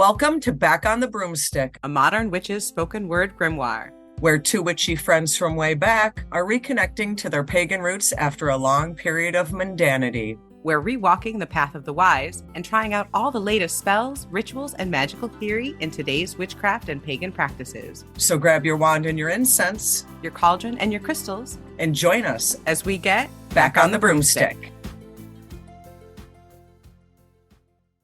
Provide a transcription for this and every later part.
Welcome to Back on the Broomstick, a modern witch's spoken word grimoire, where two witchy friends from way back are reconnecting to their pagan roots after a long period of mundanity. We're rewalking the path of the wise and trying out all the latest spells, rituals, and magical theory in today's witchcraft and pagan practices. So grab your wand and your incense, your cauldron and your crystals, and join us as we get Back on the Broomstick.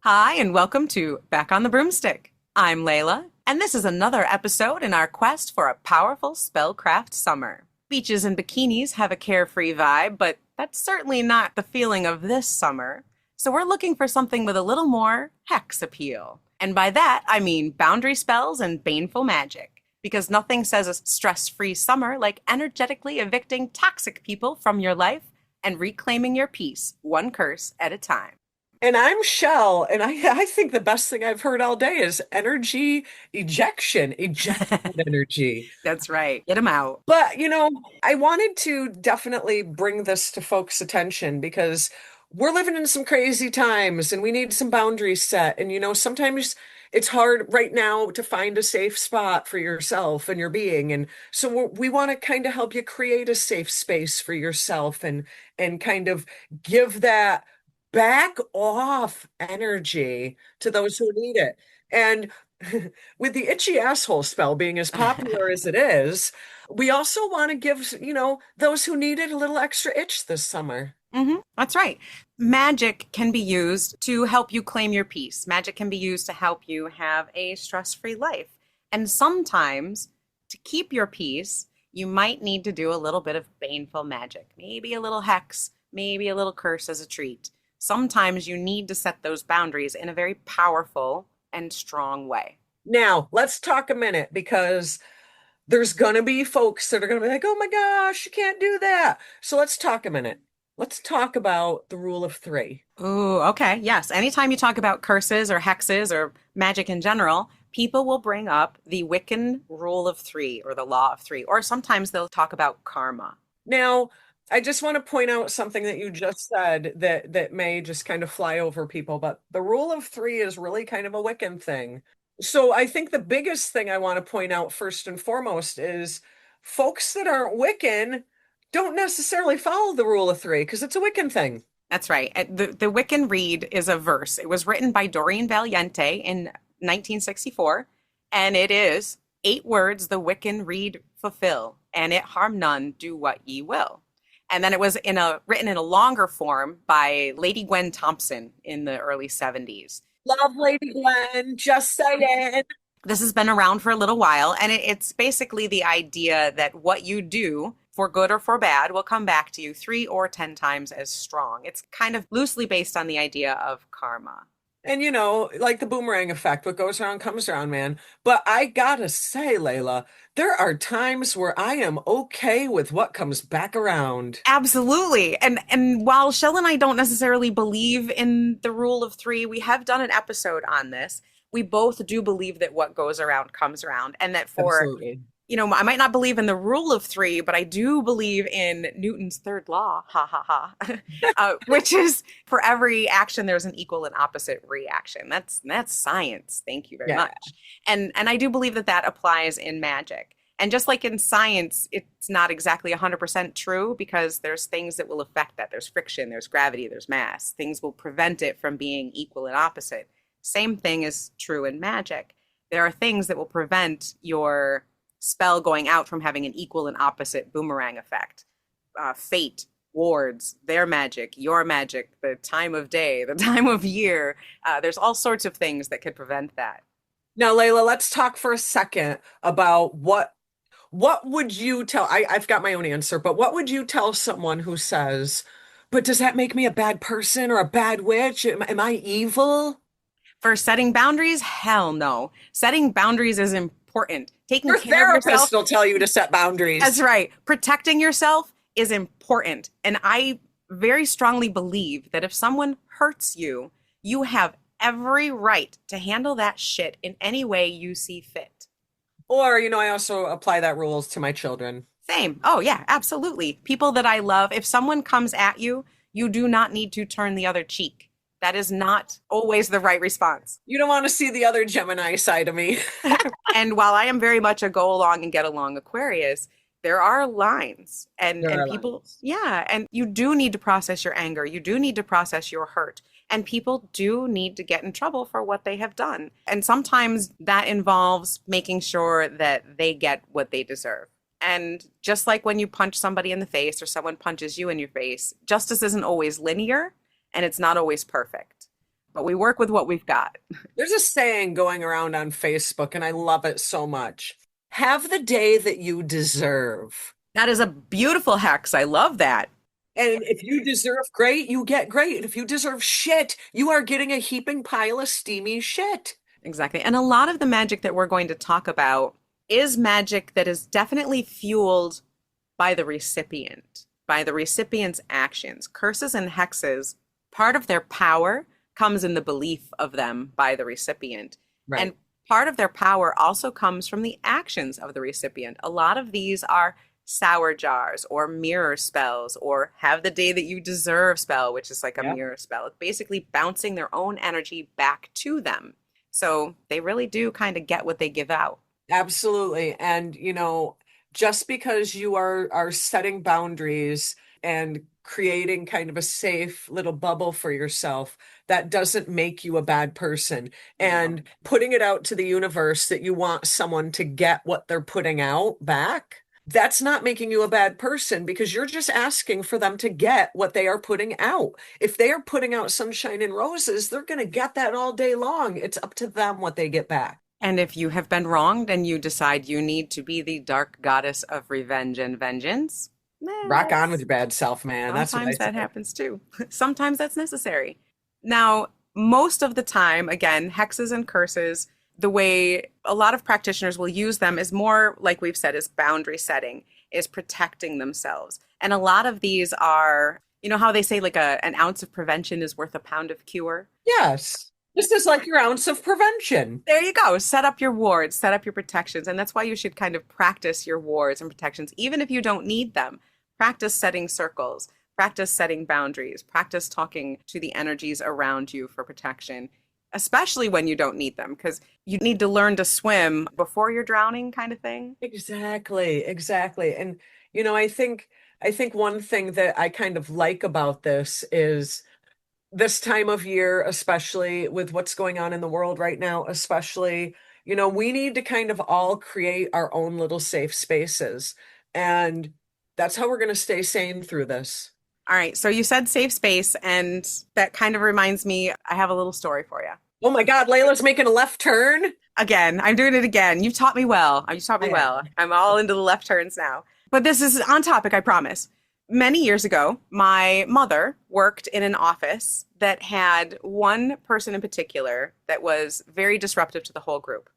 Hi, and welcome to Back on the Broomstick. I'm Layla, and this is another episode in our quest for a powerful Spellcraft Summer. Beaches and bikinis have a carefree vibe, but that's certainly not the feeling of this summer. So we're looking for something with a little more hex appeal. And by that, I mean boundary spells and baneful magic. Because nothing says a stress-free summer like energetically evicting toxic people from your life and reclaiming your peace, one curse at a time. And I'm Chelle, and I think the best thing I've heard all day is energy ejection, ejected energy. That's right. Get them out. But, I wanted to definitely bring this to folks' attention because we're living in some crazy times and we need some boundaries set. And, sometimes it's hard right now to find a safe spot for yourself and your being. And so we want to kind of help you create a safe space for yourself and kind of give that back off energy to those who need it. And with the itchy asshole spell being as popular as it is, we also want to give, those who need it a little extra itch this summer. That's right. Magic can be used to help you claim your peace. Magic can be used to help you have a stress-free life. And sometimes to keep your peace, you might need to do a little bit of baneful magic, maybe a little hex, maybe a little curse as a treat. Sometimes you need to set those boundaries in a very powerful and strong way. Now, let's talk a minute because there's going to be folks that are going to be like, oh my gosh, you can't do that. So let's talk a minute. Let's talk about the rule of three. Ooh, okay. Yes. Anytime you talk about curses or hexes or magic in general, people will bring up the Wiccan rule of three or the law of three, or sometimes they'll talk about karma. Now, I just want to point out something that you just said that may just kind of fly over people, but the rule of three is really kind of a Wiccan thing. So I think the biggest thing I want to point out first and foremost is folks that aren't Wiccan don't necessarily follow the rule of three because it's a Wiccan thing. That's right. The Wiccan read is a verse. It was written by Doreen Valiente in 1964, and it is 8 words the Wiccan read fulfill, and it harm none, do what ye will. And then it was written in a longer form by Lady Gwen Thompson in the early 70s. Love Lady Gwen, just saying. This has been around for a little while, and it's basically the idea that what you do, for good or for bad, will come back to you 3 or 10 times as strong. It's kind of loosely based on the idea of karma. And like the boomerang effect, what goes around comes around, man. But I gotta say, Layla, there are times where I am okay with what comes back around. Absolutely. And while Chelle and I don't necessarily believe in the rule of three, we have done an episode on this. We both do believe that what goes around comes around, and that Absolutely. I might not believe in the rule of three, but I do believe in Newton's third law, which is for every action, there's an equal and opposite reaction. That's science. Thank you very much. And I do believe that applies in magic. And just like in science, it's not exactly 100% true because there's things that will affect that. There's friction, there's gravity, there's mass. Things will prevent it from being equal and opposite. Same thing is true in magic. There are things that will prevent your spell going out from having an equal and opposite boomerang effect. Fate, wards, their magic, your magic, the time of day, the time of year. There's all sorts of things that could prevent that. Now, Layla, let's talk for a second about what would you tell, I've got my own answer, but what would you tell someone who says, but does that make me a bad person or a bad witch? Am I evil? For setting boundaries? Hell no. Setting boundaries is important. Taking Your care of yourself. therapist will tell you to set boundaries. That's right. Protecting yourself is important. And I very strongly believe that if someone hurts you, you have every right to handle that shit in any way you see fit. Or, I also apply that rules to my children. Same. Oh, yeah, absolutely. People that I love, if someone comes at you, you do not need to turn the other cheek. That is not always the right response. You don't want to see the other Gemini side of me. And while I am very much a go along and get along Aquarius, there are lines There and are people, lines. yeah, and you do need to process your anger. You do need to process your hurt. And people do need to get in trouble for what they have done. And sometimes that involves making sure that they get what they deserve. And just like when you punch somebody in the face or someone punches you in your face, justice isn't always linear and it's not always perfect. But we work with what we've got. There's a saying going around on Facebook, and I love it so much. Have the day that you deserve. That is a beautiful hex. I love that. And if you deserve great, you get great. And if you deserve shit, you are getting a heaping pile of steamy shit. Exactly. And a lot of the magic that we're going to talk about is magic that is definitely fueled by the recipient, by the recipient's actions. Curses and hexes, part of their power comes in the belief of them by the recipient. Right. And part of their power also comes from the actions of the recipient. A lot of these are sour jars or mirror spells or have the day that you deserve spell, which is like a Yep. mirror spell. It's basically bouncing their own energy back to them. So they really do kind of get what they give out. Absolutely. And just because you are setting boundaries and creating kind of a safe little bubble for yourself, that doesn't make you a bad person. And putting it out to the universe that you want someone to get what they're putting out back, that's not making you a bad person because you're just asking for them to get what they are putting out. If they are putting out sunshine and roses, they're going to get that all day long. It's up to them what they get back. And if you have been wronged and you decide you need to be the dark goddess of revenge and vengeance, Rock on with your bad self, man. That's what I sometimes that say. happens too. Sometimes that's necessary. Now, most of the time, again, hexes and curses, the way a lot of practitioners will use them is more, like we've said, is boundary setting, is protecting themselves. And a lot of these are, you know how they say like an ounce of prevention is worth a pound of cure? Yes. This is like your ounce of prevention. There you go. Set up your wards, set up your protections. And that's why you should kind of practice your wards and protections, even if you don't need them. Practice setting circles, practice setting boundaries, practice talking to the energies around you for protection, especially when you don't need them, because you need to learn to swim before you're drowning, kind of thing. Exactly, exactly. And I think one thing that I kind of like about this is this time of year, especially with what's going on in the world right now, especially, we need to kind of all create our own little safe spaces. And that's how we're going to stay sane through this. All right. So you said safe space, and that kind of reminds me, I have a little story for you. Oh my God, Layla's making a left turn. Again, I'm doing it again. You've taught me well. You taught me Yeah. well. I'm all into the left turns now. But this is on topic, I promise. Many years ago, my mother worked in an office that had one person in particular that was very disruptive to the whole group.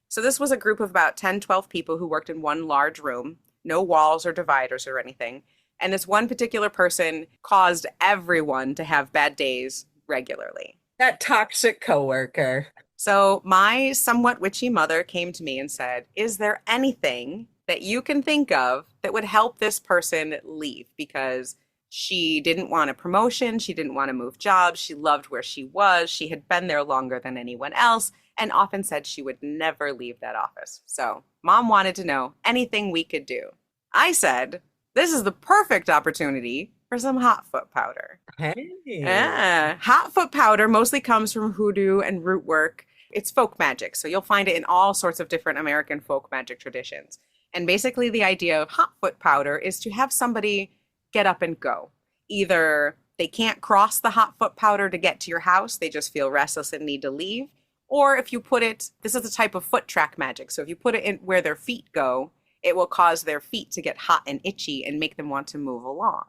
So this was a group of about 10, 12 people who worked in one large room, no walls or dividers or anything. And this one particular person caused everyone to have bad days regularly. That toxic coworker. So my somewhat witchy mother came to me and said, is there anything that you can think of that would help this person leave? Because she didn't want a promotion. She didn't want to move jobs. She loved where she was. She had been there longer than anyone else and often said she would never leave that office. So mom wanted to know anything we could do. I said, this is the perfect opportunity for some hot foot powder. Hey. Yeah. Hot foot powder mostly comes from hoodoo and root work. It's folk magic, so you'll find it in all sorts of different American folk magic traditions. And basically the idea of hot foot powder is to have somebody get up and go. Either they can't cross the hot foot powder to get to your house, they just feel restless and need to leave. Or if you put it, this is a type of foot track magic, so if you put it in where their feet go, it will cause their feet to get hot and itchy and make them want to move along.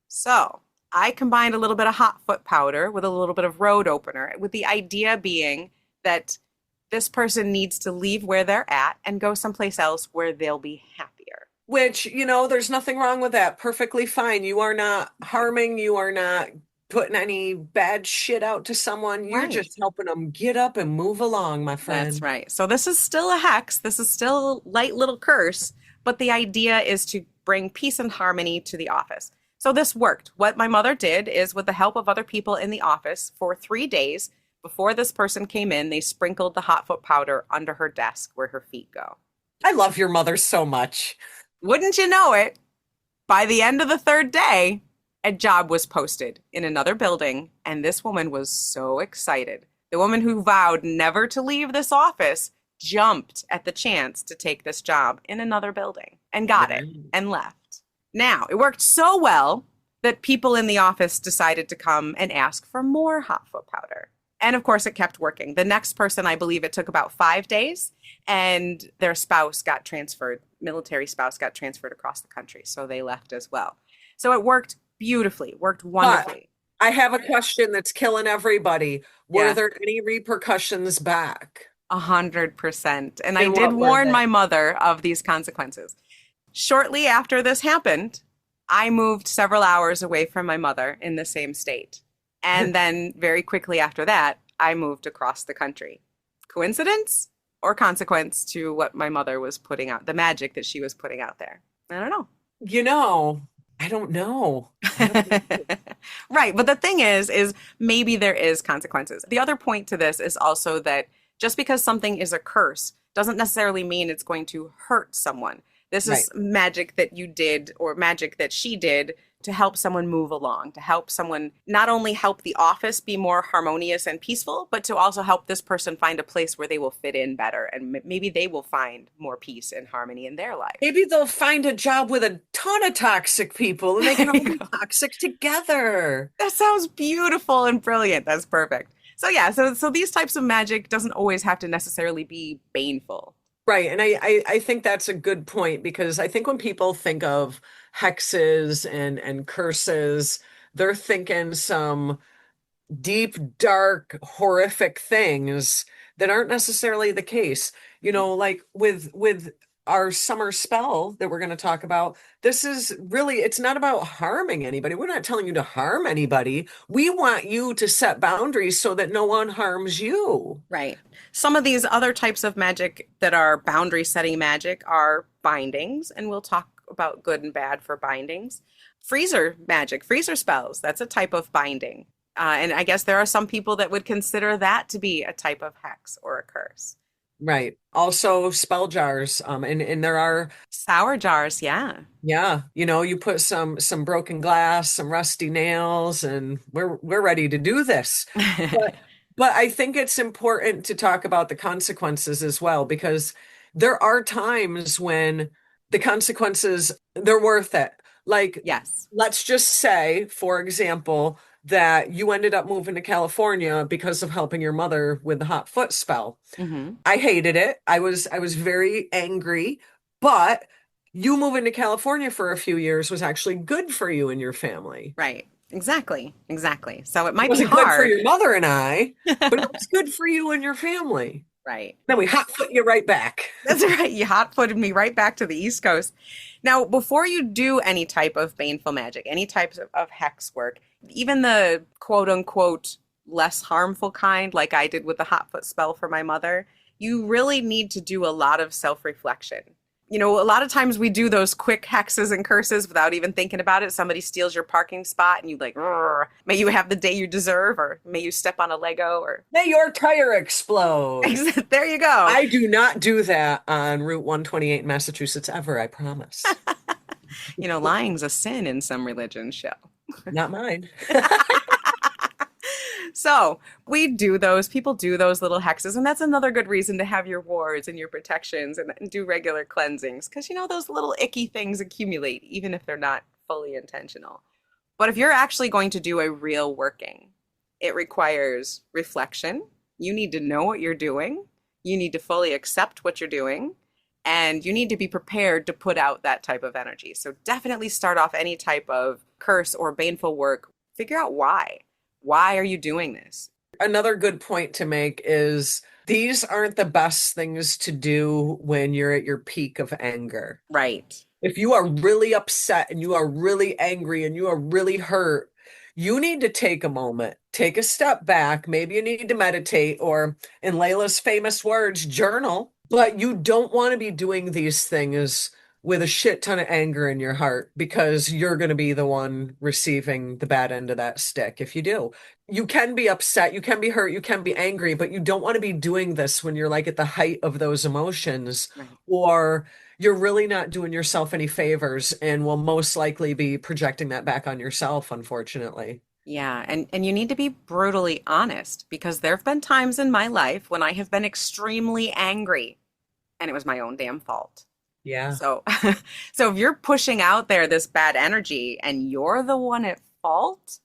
So I combined a little bit of hot foot powder with a little bit of road opener, with the idea being that this person needs to leave where they're at and go someplace else where they'll be happier. Which, there's nothing wrong with that. Perfectly fine. You are not harming, you are not putting any bad shit out to someone. You're Right. just helping them get up and move along, my friend. That's right. So this is still a hex. This is still a light little curse, but the idea is to bring peace and harmony to the office. So this worked. What my mother did is, with the help of other people in the office, for 3 days before this person came in, they sprinkled the hot foot powder under her desk where her feet go. I love your mother so much. Wouldn't you know it? By the end of the third day, a job was posted in another building, and this woman was so excited. The woman who vowed never to leave this office jumped at the chance to take this job in another building and got it and left. Now, it worked so well that people in the office decided to come and ask for more hot foot powder. And of course, it kept working. The next person, I believe it took about 5 days, and their spouse got transferred, military spouse got transferred across the country. So they left as well. So it worked beautifully, worked wonderfully. But I have a question that's killing everybody. Were Yeah, there any repercussions back? 100%. And I And did what were warn they? my mother of these consequences. Shortly after this happened, I moved several hours away from my mother in the same state. And then very quickly after that, I moved across the country. Coincidence or consequence to what my mother was putting out, the magic that she was putting out there? I don't know. You know, I don't know. I don't know. Right. But the thing is maybe there is consequences. The other point to this is also that just because something is a curse doesn't necessarily mean it's going to hurt someone. This Right. is magic that you did or magic that she did to help someone move along, to help someone not only help the office be more harmonious and peaceful, but to also help this person find a place where they will fit in better. And maybe they will find more peace and harmony in their life. Maybe they'll find a job with a ton of toxic people and they can all There you be go. toxic together. That sounds beautiful and brilliant. That's perfect. So yeah, so these types of magic doesn't always have to necessarily be baneful. Right. And I think that's a good point because I think when people think of hexes and curses, they're thinking some deep, dark, horrific things that aren't necessarily the case. You know, like with our summer spell that we're going to talk about, this is really, it's not about harming anybody. We're not telling you to harm anybody. We want you to set boundaries so that no one harms you. Right. Some of these other types of magic that are boundary setting magic are bindings, and we'll talk about good and bad for bindings. Freezer magic, freezer spells, that's a type of binding. And I guess there are some people that would consider that to be a type of hex or a curse. Right. Also spell jars. And there are, Sour jars, yeah. yeah, you know, you put some broken glass, some rusty nails, and we're ready to do this. But but I think it's important to talk about the consequences as well, because there are times when the consequences, they're worth it. Like, Yes. let's just say, for example, that you ended up moving to California because of helping your mother with the hot foot spell. Hmm. I hated it. I was very angry, but you moving to California for a few years was actually good for you and your family. Right. Exactly. Exactly. So it It might be wasn't good for hard. your mother and I, but it was good for you and your family. Right. Then we hot foot you right back. That's right. You hot footed me right back to the East Coast. Now, before you do any type of baneful magic, any types of hex work, even the quote unquote less harmful kind, like I did with the hot foot spell for my mother, you really need to do a lot of self reflection. You know, a lot of times we do those quick hexes and curses without even thinking about it. Somebody steals your parking spot and you like, "Rrr, may you have the day you deserve, or may you step on a Lego, or May your tire explode. there you go. I do not do that on Route 128 in Massachusetts ever, I promise. You know, lying's a sin in some religions, show. Not mine. So we do those, people do those little hexes, and that's another good reason to have your wards and your protections and do regular cleansings, because you know those little icky things accumulate, even if they're not fully intentional. But if you're actually going to do a real working, it requires reflection. You need to know what you're doing. You need to fully accept what you're doing. And you need to be prepared to put out that type of energy. So definitely start off any type of curse or baneful work. Figure out why. Why are you doing this? Another good point to make is these aren't the best things to do when you're at your peak of anger. Right. If you are really upset and you are really angry and you are really hurt, you need to take a moment, take a step back. Maybe you need to meditate or, in Layla's famous words, journal. But you don't want to be doing these things with a shit ton of anger in your heart because you're going to be the one receiving the bad end of that stick if you do. You can be upset, you can be hurt, you can be angry, but you don't want to be doing this when you're like at the height of those emotions, Right. or you're really not doing yourself any favors and will most likely be projecting that back on yourself, unfortunately. Yeah, and you need to be brutally honest because there have been times in my life when I have been extremely angry and it was my own damn fault. Yeah. So so if you're pushing out there this bad energy and you're the one at fault,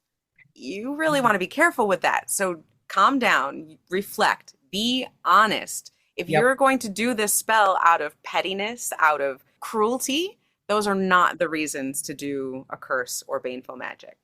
you really want to be careful with that. So calm down, reflect, be honest. If Yep. you're going to do this spell out of pettiness, out of cruelty, those are not the reasons to do a curse or baneful magic.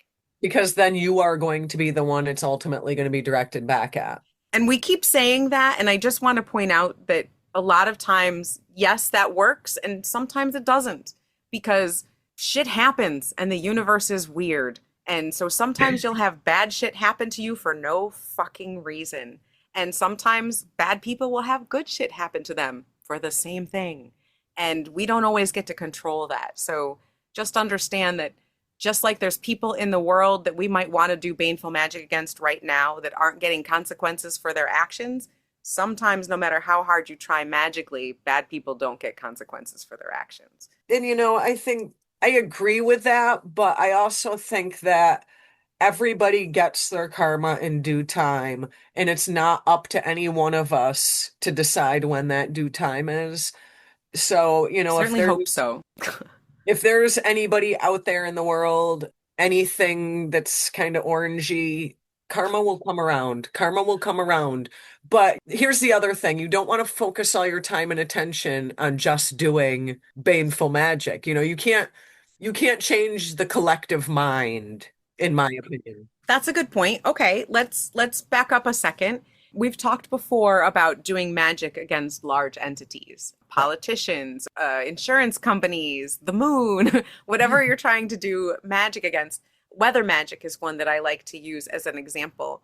Because then you are going to be the one it's ultimately going to be directed back at. And we keep saying that, and I just want to point out that a lot of times, yes, that works, and sometimes it doesn't because shit happens and the universe is weird. And so sometimes you'll have bad shit happen to you for no fucking reason. And sometimes bad people will have good shit happen to them for the same thing. And we don't always get to control that. So just understand that just like there's people in the world that we might want to do baneful magic against right now that aren't getting consequences for their actions, sometimes no matter how hard you try magically, bad people don't get consequences for their actions. And I think I agree with that, but I also think that everybody gets their karma in due time, and it's not up to any one of us to decide when that due time is. So, I if certainly hope there's so. if there's anybody out there in the world, anything that's kind of orangey, karma will come around. Karma will come around. But here's the other thing. You don't want to focus all your time and attention on just doing baneful magic. You can't change the collective mind, in my opinion. That's a good point. Okay, let's back up a second. We've talked before about doing magic against large entities, Yeah. politicians, insurance companies, the moon, whatever you're trying to do magic against. Weather magic is one that I like to use as an example.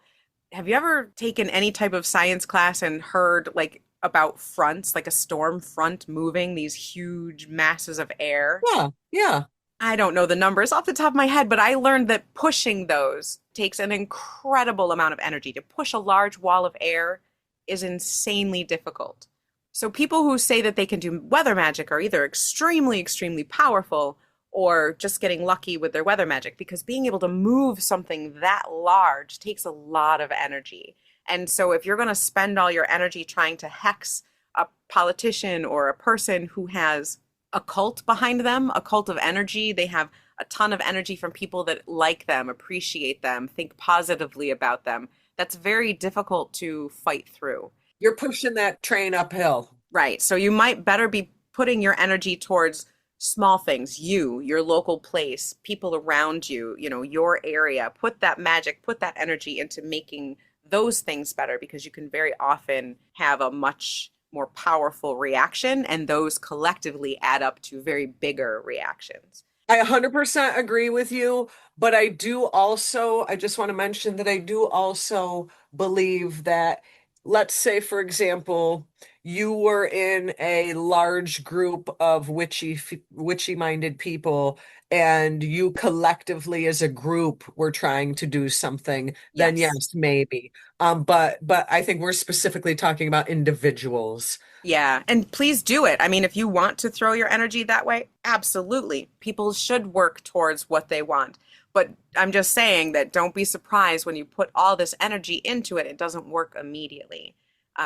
Have you ever taken any type of science class and heard like about fronts, like a storm front moving these huge masses of air? Yeah. Yeah. I don't know the numbers off the top of my head, but I learned that pushing those takes an incredible amount of energy. To push a large wall of air is insanely difficult. So people who say that they can do weather magic are either extremely, extremely powerful or just getting lucky with their weather magic because being able to move something that large takes a lot of energy. And so if you're going to spend all your energy trying to hex a politician or a person who has a cult behind them, a cult of energy. They have a ton of energy from people that like them, appreciate them, think positively about them. That's very difficult to fight through. You're pushing that train uphill. Right. So you might better be putting your energy towards small things, you, your local place, people around you, your area. Put that magic, put that energy into making those things better because you can very often have a much more powerful reaction, and those collectively add up to very bigger reactions. I 100% agree with you, but I just want to mention that I do also believe that, let's say, for example, you were in a large group of witchy-minded people, and you collectively as a group were trying to do something, then Yes. yes, maybe. But I think we're specifically talking about individuals. Yeah. And please do it. I mean, if you want to throw your energy that way, absolutely. People should work towards what they want. But I'm just saying that don't be surprised when you put all this energy into it, it doesn't work immediately.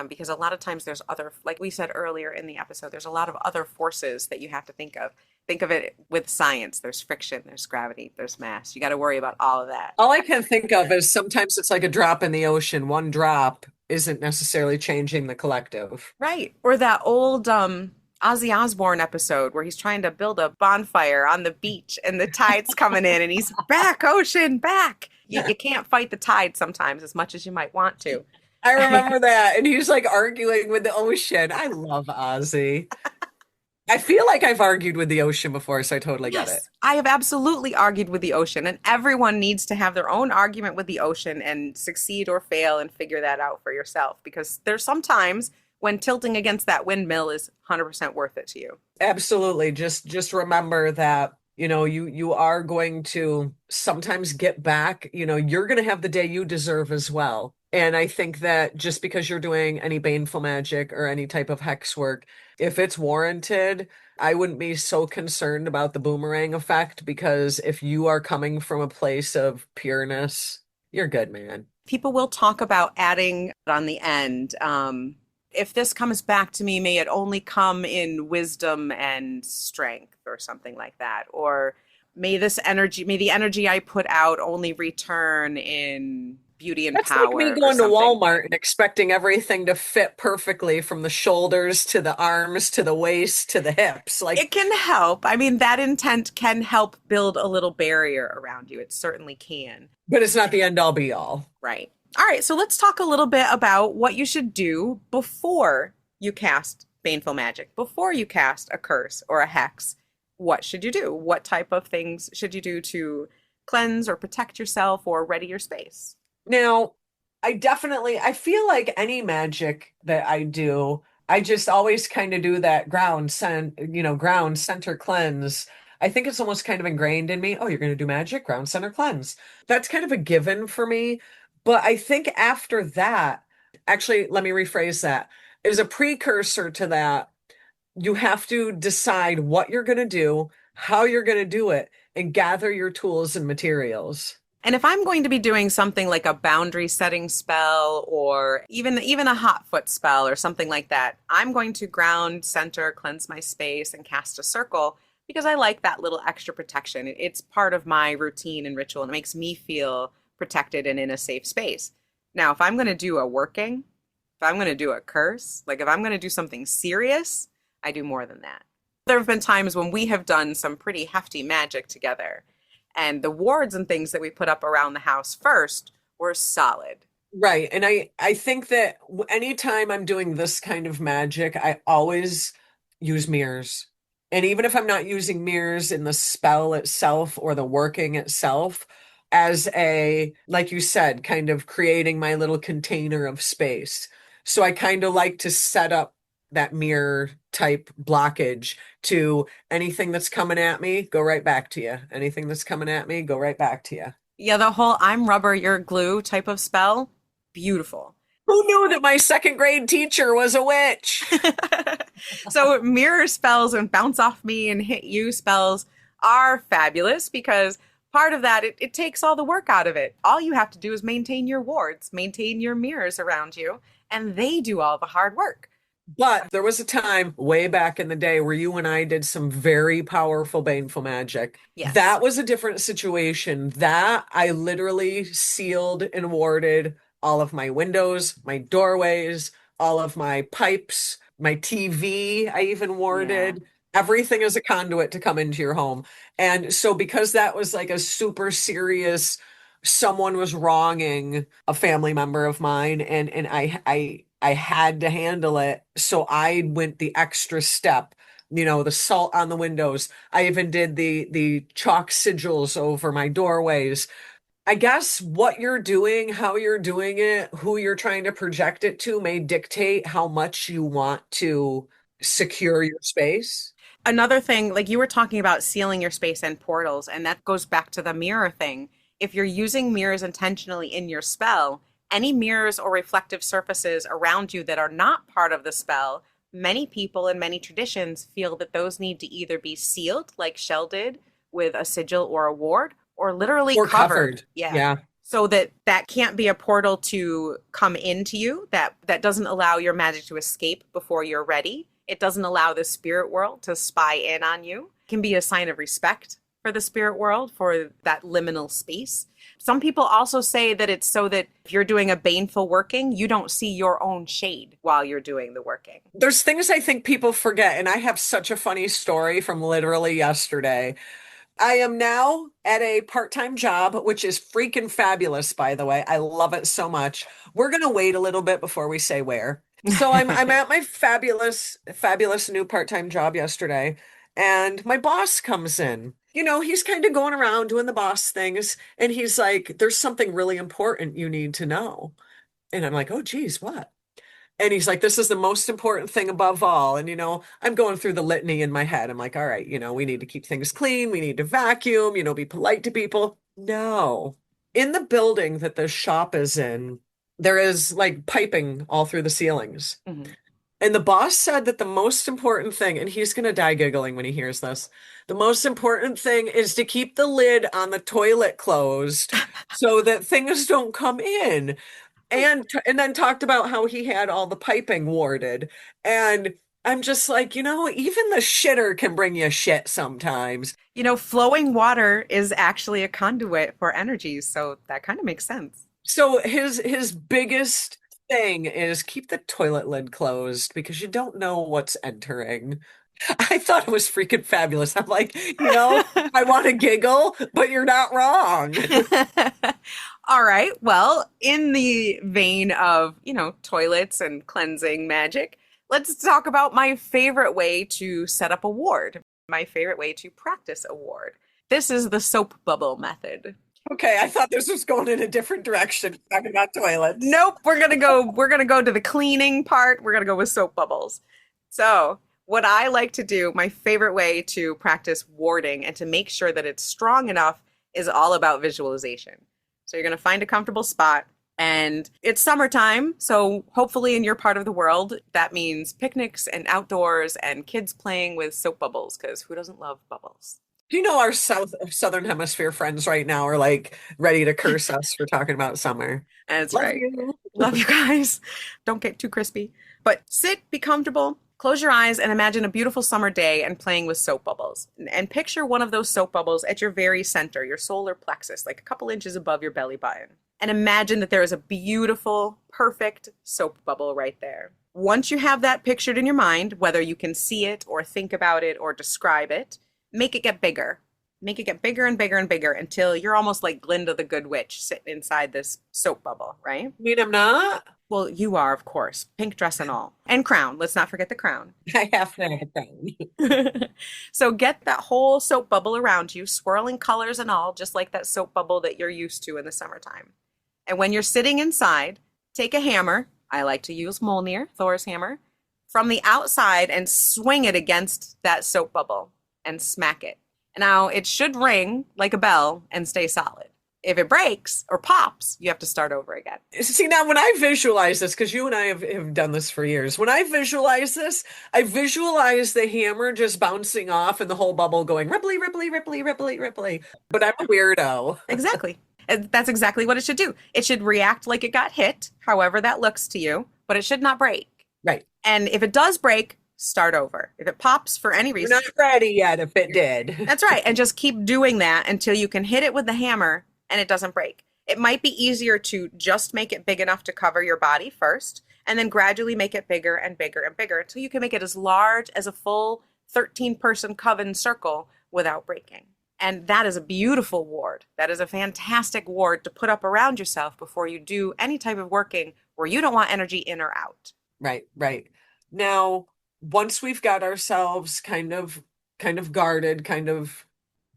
Because a lot of times there's other, like we said earlier in the episode, there's a lot of other forces that you have to think of. Think of it with science. There's friction, there's gravity, there's mass. You got to worry about all of that. All I can think of is sometimes it's like a drop in the ocean. One drop isn't necessarily changing the collective. Right. Or that old Ozzy Osbourne episode where he's trying to build a bonfire on the beach and the tide's coming in and he's back, ocean, back. You can't fight the tide sometimes as much as you might want to. I remember that. And he's like arguing with the ocean. I love Ozzy. I feel like I've argued with the ocean before, so I totally get it. Yes, I have absolutely argued with the ocean, and everyone needs to have their own argument with the ocean and succeed or fail and figure that out for yourself because there's sometimes when tilting against that windmill is 100% worth it to you. Absolutely. Just remember that, you are going to sometimes get back, you're going to have the day you deserve as well. And I think that just because you're doing any baneful magic or any type of hex work, if it's warranted, I wouldn't be so concerned about the boomerang effect because if you are coming from a place of pureness, you're good, man. People will talk about adding on the end. If this comes back to me, may it only come in wisdom and strength or something like that. Or may the energy I put out only return in beauty and That's like me power or going to something. Walmart and expecting everything to fit perfectly from the shoulders to the arms to the waist to the hips. Like, It can help. I mean, that intent can help build a little barrier around you. It certainly can. but it's not the end all be all. Right. All right. So let's talk a little bit about what you should do before you cast baneful magic, before you cast a curse or a hex. What should you do? What type of things should you do to cleanse or protect yourself or ready your space? Now, I feel like any magic that I do, I just always kind of do that ground center cleanse. I think it's almost kind of ingrained in me. Oh, you're going to do magic, ground center cleanse. That's kind of a given for me. But I think after that, actually, let me rephrase that. As a precursor to that, you have to decide what you're going to do, how you're going to do it, and gather your tools and materials. And if I'm going to be doing something like a boundary setting spell or even a hot foot spell or something like that, I'm going to ground, center, cleanse my space and cast a circle because I like that little extra protection. It's part of my routine and ritual and it makes me feel protected and in a safe space. Now, if I'm going to do a working, if I'm going to do a curse, like if I'm going to do something serious, I do more than that. There have been times when we have done some pretty hefty magic together and the wards and things that we put up around the house first were solid. Right. And I think that anytime I'm doing this kind of magic, I always use mirrors. And even if I'm not using mirrors in the spell itself or the working itself, as like you said, kind of creating my little container of space. So I kind of like to set up that mirror type blockage to anything that's coming at me, go right back to you. Anything that's coming at me, go right back to you. Yeah, the whole I'm rubber, you're glue type of spell, beautiful. Who knew that my second grade teacher was a witch? So mirror spells and bounce off me and hit you spells are fabulous because part of that, it takes all the work out of it. All you have to do is maintain your wards, maintain your mirrors around you, and they do all the hard work. But there was a time way back in the day where you and I did some very powerful baneful magic. Yes. That was a different situation. That I literally sealed and warded all of my windows, my doorways, all of my pipes, my TV, I even Yeah. warded everything as a conduit to come into your home. And so because that was like a super serious, someone was wronging a family member of mine and I had to handle it. So I went the extra step, the salt on the windows. I even did the chalk sigils over my doorways. I guess what you're doing, how you're doing it, who you're trying to project it to may dictate how much you want to secure your space. Another thing, like you were talking about sealing your space and portals, and that goes back to the mirror thing. If you're using mirrors intentionally in your spell, any mirrors or reflective surfaces around you that are not part of the spell, many people in many traditions feel that those need to either be sealed, like Chelle did with a sigil or a ward, or literally Or covered. covered. Yeah. Yeah. So that that can't be a portal to come into you, that doesn't allow your magic to escape before you're ready. It doesn't allow the spirit world to spy in on you. It can be a sign of respect for the spirit world, for that liminal space. Some people also say that it's so that if you're doing a baneful working, you don't see your own shade while you're doing the working. There's things I think people forget, and I have such a funny story from literally yesterday. I am now at a part-time job, which is freaking fabulous, by the way. I love it so much. We're gonna wait a little bit before we say where. So I'm at my fabulous new part-time job yesterday, and my boss comes in. He's kind of going around doing the boss things, and he's like, "There's something really important you need to know." And I'm like, "Oh, geez, what?" And he's like, this is the most important thing above all. And, I'm going through the litany in my head. I'm like, all right, we need to keep things clean. We need to vacuum, be polite to people. No. In the building that the shop is in, there is like piping all through the ceilings. Mhm. And the boss said that the most important thing, and he's going to die giggling when he hears this, the most important thing is to keep the lid on the toilet closed so that things don't come in. And then talked about how he had all the piping warded. And I'm just like, even the shitter can bring you shit sometimes. Flowing water is actually a conduit for energy, so that kind of makes sense. So his biggest thing is keep the toilet lid closed because you don't know what's entering. I thought it was freaking fabulous. I'm like, I want to giggle, but you're not wrong. All right. Well, in the vein of, toilets and cleansing magic, let's talk about my favorite way to set up a ward, my favorite way to practice a ward. This is the soap bubble method. Okay, I thought this was going in a different direction, talking about toilets. Nope, we're gonna go to the cleaning part. We're gonna go with soap bubbles. So, what I like to do, my favorite way to practice warding and to make sure that it's strong enough is all about visualization. So you're gonna find a comfortable spot, and it's summertime, so hopefully in your part of the world, that means picnics and outdoors and kids playing with soap bubbles, because who doesn't love bubbles? Our Southern Hemisphere friends right now are like ready to curse us for talking about summer. That's Love right. you. Love you guys. Don't get too crispy. But sit, be comfortable, close your eyes, and imagine a beautiful summer day and playing with soap bubbles. And picture one of those soap bubbles at your very center, your solar plexus, like a couple inches above your belly button. And imagine that there is a beautiful, perfect soap bubble right there. Once you have that pictured in your mind, whether you can see it or think about it or describe it, make it get bigger. Make it get bigger and bigger and bigger until you're almost like Glinda the Good Witch sitting inside this soap bubble, right? I mean, I'm not. Well, you are, of course. Pink dress and all. And crown. Let's not forget the crown. I have to have a crown. So get that whole soap bubble around you, swirling colors and all, just like that soap bubble that you're used to in the summertime. And when you're sitting inside, take a hammer. I like to use Mjolnir, Thor's hammer, from the outside and swing it against that soap bubble and smack it. Now, it should ring like a bell and stay solid. If it breaks or pops, you have to start over again. See, now when I visualize this, because you and I have done this for years, when I visualize this, I visualize the hammer just bouncing off and the whole bubble going ripply, ripply, ripply, ripply, ripply. But I'm a weirdo. Exactly. And that's exactly what it should do. It should react like it got hit, however that looks to you, but it should not break. Right. And if it does break, start over. If it pops for any reason. You're not ready yet if it did. That's right. And just keep doing that until you can hit it with the hammer and it doesn't break. It might be easier to just make it big enough to cover your body first, and then gradually make it bigger and bigger and bigger until you can make it as large as a full 13-person coven circle without breaking. And that is a beautiful ward. That is a fantastic ward to put up around yourself before you do any type of working where you don't want energy in or out. Right, right. Now, once we've got ourselves kind of guarded, kind of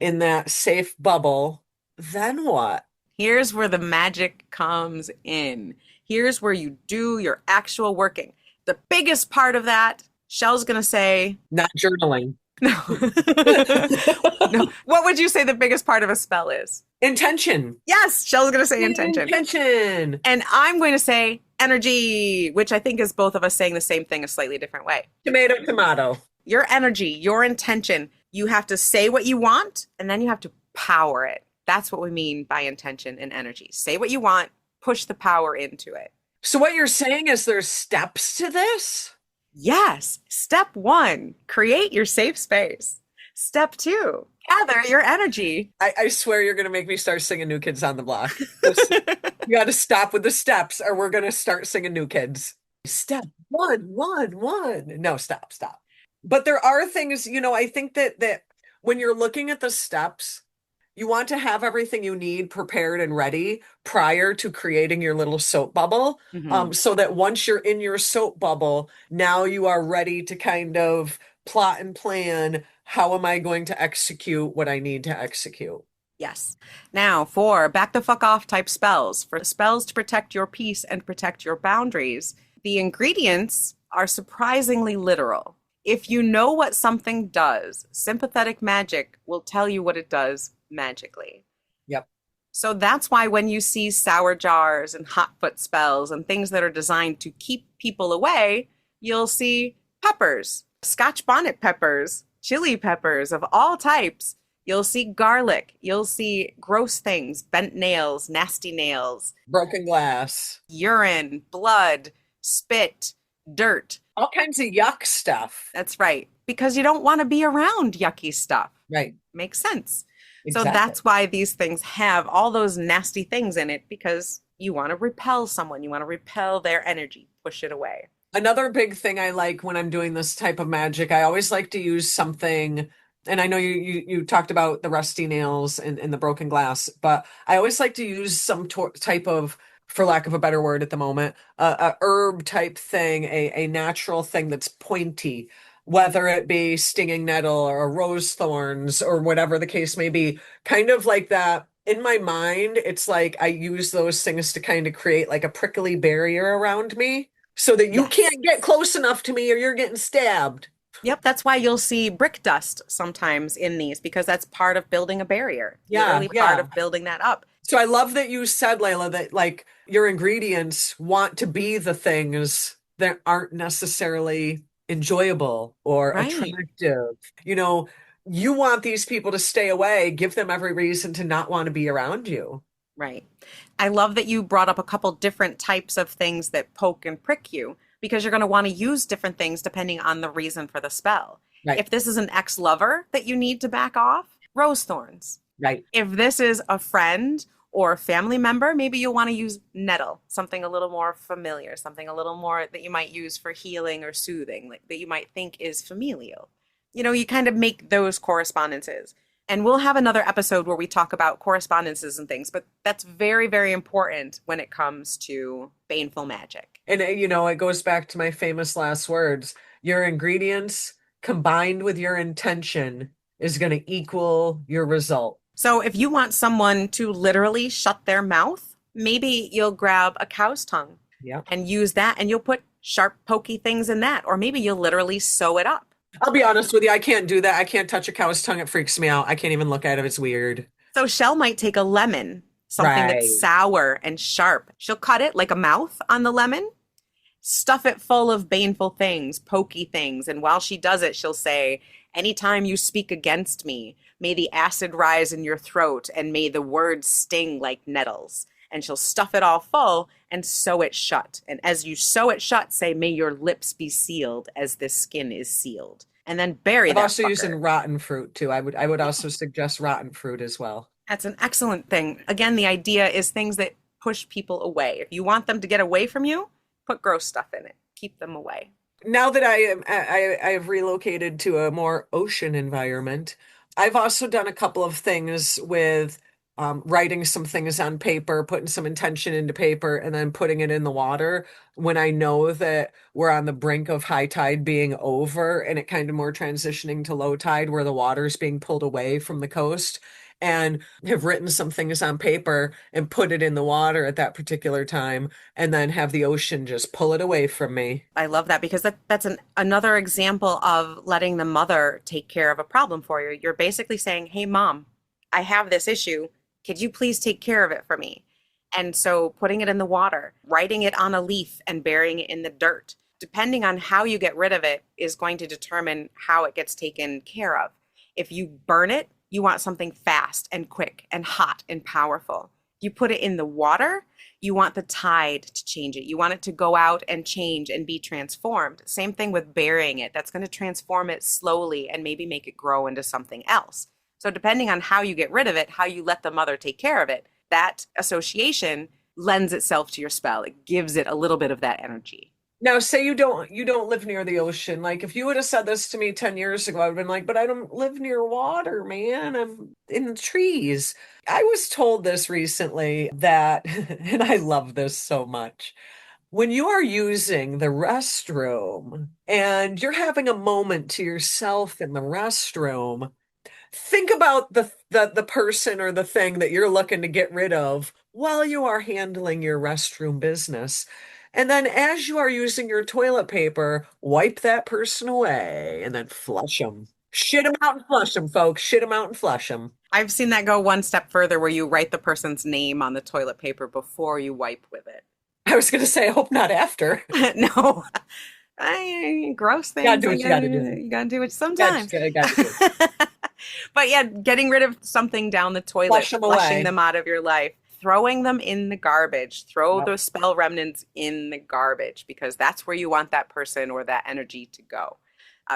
in that safe bubble, then what? Here's where the magic comes in. Here's where you do your actual working. The biggest part of that, Chelle's going to say, Not journaling. no. No. What would you say the biggest part of a spell is? Intention. Yes, Chelle's going to say intention. Intention. And I'm going to say energy, which I think is both of us saying the same thing a slightly different way. Tomato, tomato. Your energy, your intention, you have to say what you want and then you have to power it. That's what we mean by intention and energy. Say what you want, push the power into it. So what you're saying is there's steps to this? Yes. Step 1, create your safe space. Step 2, gather your energy. I swear you're going to make me start singing New Kids on the Block. You got to stop with the steps or we're going to start singing New Kids. Step 1, 1, 1. No, stop. But there are things, I think that when you're looking at the steps, you want to have everything you need prepared and ready prior to creating your little soap bubble. So that once you're in your soap bubble, now you are ready to kind of plot and plan, how am I going to execute what I need to execute? Yes. Now, for back the fuck off type spells, for spells to protect your peace and protect your boundaries, The ingredients are surprisingly literal. If you know what something does, sympathetic magic will tell you what it does magically. Yep. So that's why when you see sour jars and hot foot spells and things that are designed to keep people away, you'll see peppers, Scotch bonnet peppers, chili peppers of all types. You'll see garlic. You'll see gross things, bent nails, nasty nails, Broken glass. urine, blood, spit, dirt. All kinds of yuck stuff. That's right. Because you don't want to be around yucky stuff. Right. Makes sense. So Exactly. that's why these things have all those nasty things in it because you want to repel someone. You want to repel their energy, push it away. Another big thing I like when I'm doing this type of magic, I always like to use something, and I know you talked about the rusty nails and the broken glass, but I always like to use some type of, for lack of a better word at the moment, a herb type thing, a natural thing that's pointy, whether it be stinging nettle or rose thorns or whatever the case may be, kind of like that. In my mind, it's like I use those things to kind of create like a prickly barrier around me so that you Yes. can't get close enough to me or you're getting stabbed. Yep, that's why you'll see brick dust sometimes in these because that's part of building a barrier, Yeah, literally part yeah. of building that up. So I love that you said, Layla, that like your ingredients want to be the things that aren't necessarily enjoyable or Right, attractive. You know, you want these people to stay away, give them every reason to not want to be around you. right. I love that you brought up a couple different types of things that poke and prick you because you're going to want to use different things depending on the reason for the spell. Right, If this is an ex-lover that you need to back off, rose thorns. right. If this is a friend or a family member, maybe you'll want to use nettle, something a little more familiar, something a little more that you might use for healing or soothing, like that you might think is familial. You kind of make those correspondences. And we'll have another episode where we talk about correspondences and things, but that's very, very important when it comes to baneful magic. And it goes back to my famous last words. Your ingredients combined with your intention is going to equal your result. So if you want someone to literally shut their mouth, maybe you'll grab a cow's tongue Yeah. and use that and you'll put sharp, pokey things in that. Or maybe you'll literally sew it up. I'll be honest with you, I can't do that. I can't touch a cow's tongue. It freaks me out. I can't even look at it. It's weird. So Shell might take a lemon, something that's Right. sour and sharp. She'll cut it like a mouth on the lemon, stuff it full of baneful things, pokey things. And while she does it, she'll say, anytime you speak against me, may the acid rise in your throat and may the words sting like nettles. And she'll stuff it all full and sew it shut. And as you sew it shut, say, may your lips be sealed as this skin is sealed. And then bury I've that also used in fucker. rotten fruit too. I would also suggest rotten fruit as well. That's an excellent thing. Again, the idea is things that push people away. If you want them to get away from you, put gross stuff in it. Keep them away. Now that I have relocated to a more ocean environment, I've also done a couple of things with writing some things on paper, putting some intention into paper, and then putting it in the water when I know that we're on the brink of high tide being over and it kind of more transitioning to low tide where the water's being pulled away from the coast. And have written some things on paper and put it in the water at that particular time, and then have the ocean just pull it away from me. I love that because that's another example of letting the mother take care of a problem for you. You're basically saying, hey, mom, I have this issue. Could you please take care of it for me? And so putting it in the water, writing it on a leaf and burying it in the dirt, depending on how you get rid of it, is going to determine how it gets taken care of. If you burn it, you want something fast and quick and hot and powerful. You put it in the water, you want the tide to change it. You want it to go out and change and be transformed. Same thing with burying it. That's going to transform it slowly and maybe make it grow into something else. So depending on how you get rid of it, how you let the mother take care of it, that association lends itself to your spell. It gives it a little bit of that energy. Now, say you don't live near the ocean. Like if you would have said this to me 10 years ago, I would have been like, but I don't live near water, man. I'm in the trees. I was told this recently that, and I love this so much. When you are using the restroom and you're having a moment to yourself in the restroom, think about the person or the thing that you're looking to get rid of while you are handling your restroom business. And then as you are using your toilet paper, wipe that person away and then flush them. Shit them out and flush them, folks. Shit them out and flush them. I've seen that go one step further where you write the person's name on the toilet paper before you wipe with it. I was going to say, I hope not after. No, gross You gotta things. do what you gotta do. You gotta do it Gotta, sometimes. gotta do. But yeah, getting rid of something down the toilet, Flush them flushing away. them out of your life, throwing them in the garbage, throw Yep. those spell remnants in the garbage because that's where you want that person or that energy to go.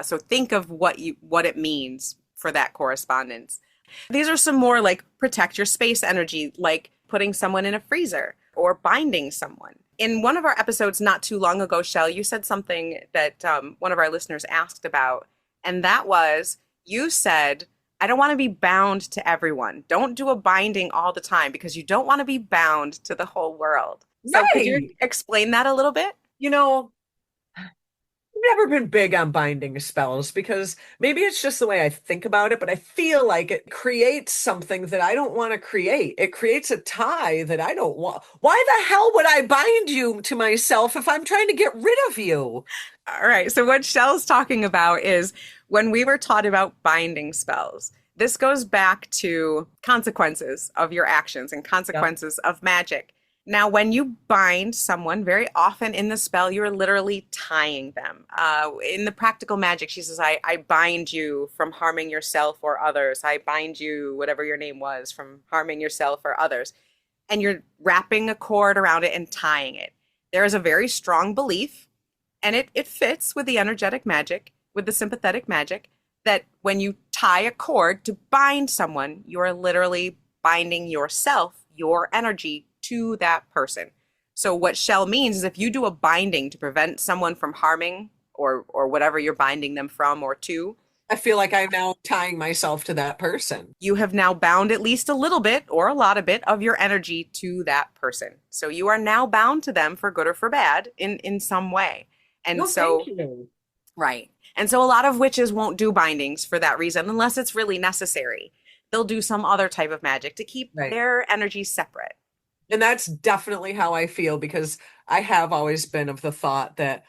So think of what it means for that correspondence. These are some more like protect your space energy, like putting someone in a freezer or binding someone. In one of our episodes not too long ago, Chelle, you said something that one of our listeners asked about, and that was you said, I don't want to be bound to everyone. Don't do a binding all the time because you don't want to be bound to the whole world. So could you Right. explain that a little bit? You know, I've never been big on binding spells because maybe it's just the way I think about it, but I feel like it creates something that I don't want to create. It creates a tie that I don't want. Why the hell would I bind you to myself if I'm trying to get rid of you? All right. So what Chelle's talking about is when we were taught about binding spells, this goes back to consequences of your actions and Yep. consequences of magic. Now, when you bind someone, very often in the spell, you're literally tying them. In the practical magic, she says, I bind you from harming yourself or others. I bind you, whatever your name was, from harming yourself or others. And you're wrapping a cord around it and tying it. There is a very strong belief, and it fits with the energetic magic, with the sympathetic magic, that when you tie a cord to bind someone, you are literally binding yourself, your energy to that person. So what Chelle means is if you do a binding to prevent someone from harming or whatever you're binding them from or to, I feel like I'm now tying myself to that person. you have now bound at least a little bit or a lot of it of your energy to that person. So you are now bound to them for good or for bad in some way. And No, so, thank you. right. And so a lot of witches won't do bindings for that reason unless it's really necessary. They'll do some other type of magic to keep Right. their energy separate. And that's definitely how I feel because I have always been of the thought that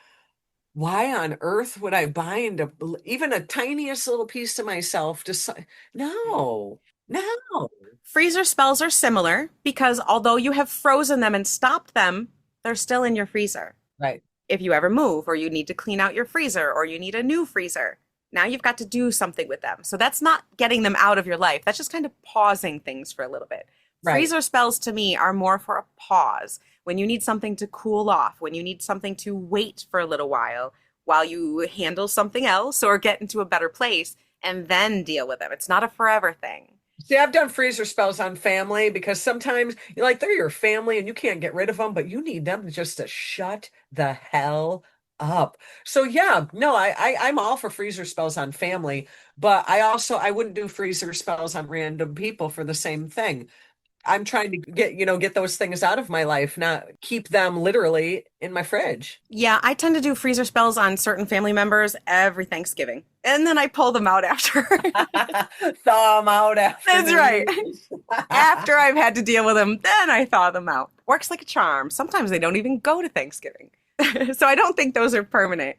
why on earth would I bind even a tiniest little piece of myself to no, no. Freezer spells are similar because although you have frozen them and stopped them, they're still in your freezer. Right. If you ever move or you need to clean out your freezer or you need a new freezer, now you've got to do something with them. So that's not getting them out of your life. That's just kind of pausing things for a little bit. Right. Freezer spells to me are more for a pause when you need something to cool off, when you need something to wait for a little while you handle something else or get into a better place and then deal with them. It's not a forever thing. See, I've done freezer spells on family because sometimes you're like they're your family and you can't get rid of them, but you need them just to shut the hell up. So yeah, no, I'm all for freezer spells on family, but I wouldn't do freezer spells on random people for the same thing. I'm trying to get those things out of my life, not keep them literally in my fridge. Yeah, I tend to do freezer spells on certain family members every Thanksgiving. And then I pull them out after. Thaw them out after. That's right. After I've had to deal with them, then I thaw them out. Works like a charm. Sometimes they don't even go to Thanksgiving. So I don't think those are permanent.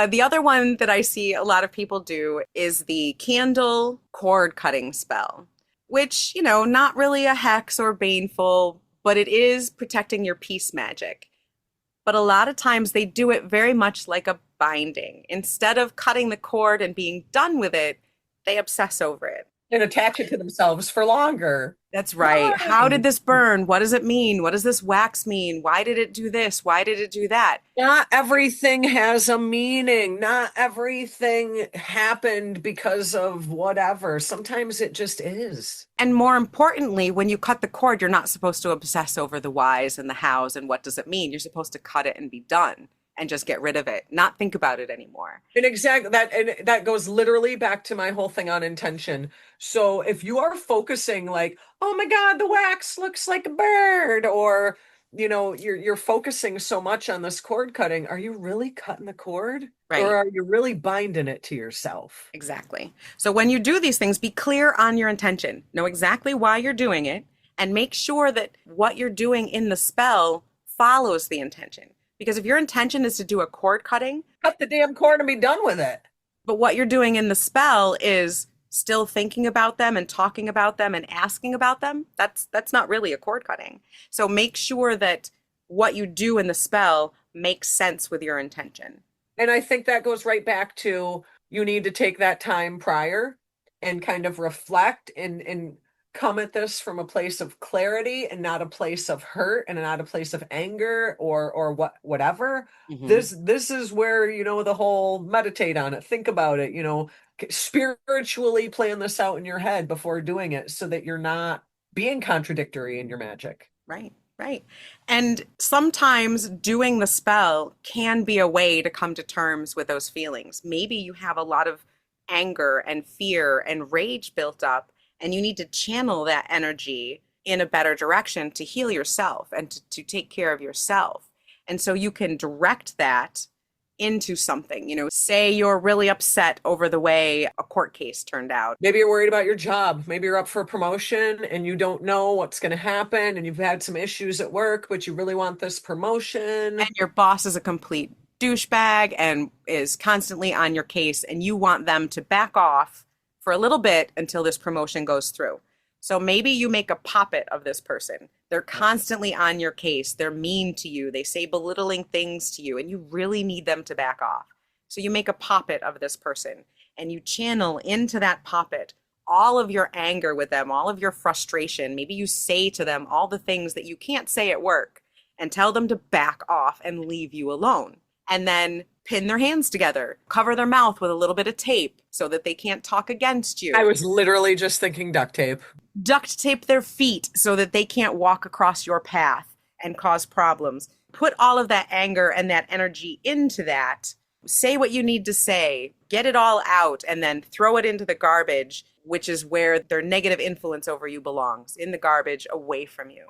The other one that I see a lot of people do is the candle cord cutting spell, which, not really a hex or baneful, but it is protecting your peace magic. But a lot of times they do it very much like a binding. Instead of cutting the cord and being done with it, they obsess over it. And attach it to themselves for longer. That's right. How did this burn? What does it mean? What does this wax mean? Why did it do this? Why did it do that? Not everything has a meaning. Not everything happened because of whatever. Sometimes it just is. And more importantly, when you cut the cord, you're not supposed to obsess over the whys and the hows and what does it mean. You're supposed to cut it and be done and just get rid of it, not think about it anymore. And exactly that goes literally back to my whole thing on intention. So if you are focusing like, oh my God, the wax looks like a bird, or you're focusing so much on this cord cutting, are you really cutting the cord? Right. Or are you really binding it to yourself? Exactly. So when you do these things, be clear on your intention. Know exactly why you're doing it and make sure that what you're doing in the spell follows the intention. Because if your intention is to do a cord cutting, Cut the damn cord and be done with it. but what you're doing in the spell is still thinking about them and talking about them and asking about them, that's not really a cord cutting. So make sure that what you do in the spell makes sense with your intention. And I think that goes right back to you need to take that time prior and kind of reflect and come at this from a place of clarity and not a place of hurt and not a place of anger or whatever. Mhm. This is where, the whole meditate on it, think about it, spiritually plan this out in your head before doing it so that you're not being contradictory in your magic. Right, right. And sometimes doing the spell can be a way to come to terms with those feelings. Maybe you have a lot of anger and fear and rage built up, and you need to channel that energy in a better direction to heal yourself and to take care of yourself. And so you can direct that into something. Say you're really upset over the way a court case turned out. Maybe you're worried about your job. Maybe you're up for a promotion and you don't know what's going to happen and you've had some issues at work, but you really want this promotion. And your boss is a complete douchebag and is constantly on your case, and you want them to back off for a little bit until this promotion goes through. So maybe you make a puppet of this person. They're constantly on your case. They're mean to you. They say belittling things to you, and you really need them to back off. So you make a puppet of this person, and you channel into that puppet all of your anger with them, all of your frustration. Maybe you say to them all the things that you can't say at work and tell them to back off and leave you alone. And then pin their hands together, cover their mouth with a little bit of tape so that they can't talk against you. I was literally just thinking duct tape. Duct tape their feet so that they can't walk across your path and cause problems. Put all of that anger and that energy into that. Say what you need to say, get it all out, and then throw it into the garbage, which is where their negative influence over you belongs, in the garbage away from you.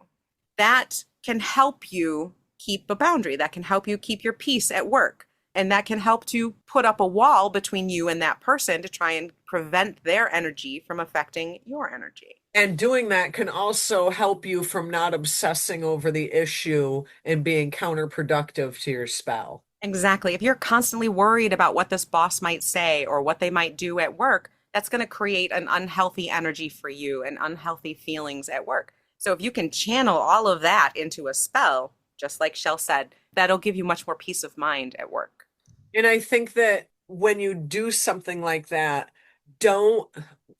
That can help you keep a boundary. That can help you keep your peace at work. And that can help to put up a wall between you and that person to try and prevent their energy from affecting your energy. And doing that can also help you from not obsessing over the issue and being counterproductive to your spell. Exactly. If you're constantly worried about what this boss might say or what they might do at work, that's going to create an unhealthy energy for you and unhealthy feelings at work. So if you can channel all of that into a spell, just like Chelle said, that'll give you much more peace of mind at work. And I think that when you do something like that, don't,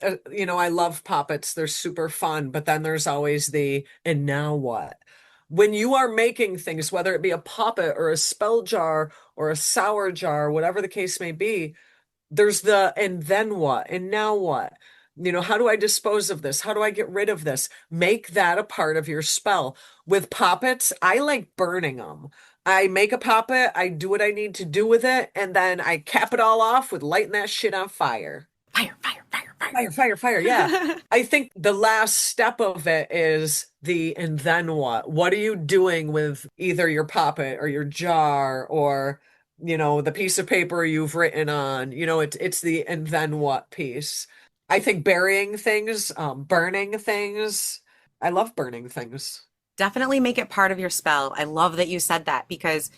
I love puppets. They're super fun, but then there's always and now what? When you are making things, whether it be a puppet or a spell jar or a sour jar, whatever the case may be, there's and then what? And now what? How do I dispose of this? How do I get rid of this? Make that a part of your spell. With puppets, I like burning them. I make a puppet, I do what I need to do with it, and then I cap it all off with lighting that shit on fire. Fire, fire, fire, fire. Fire, fire, fire, yeah. I think the last step of it is and then what? What are you doing with either your puppet or your jar or, the piece of paper you've written on? It's the and then what piece. I think burying things, burning things. I love burning things. Definitely make it part of your spell. I love that you said that because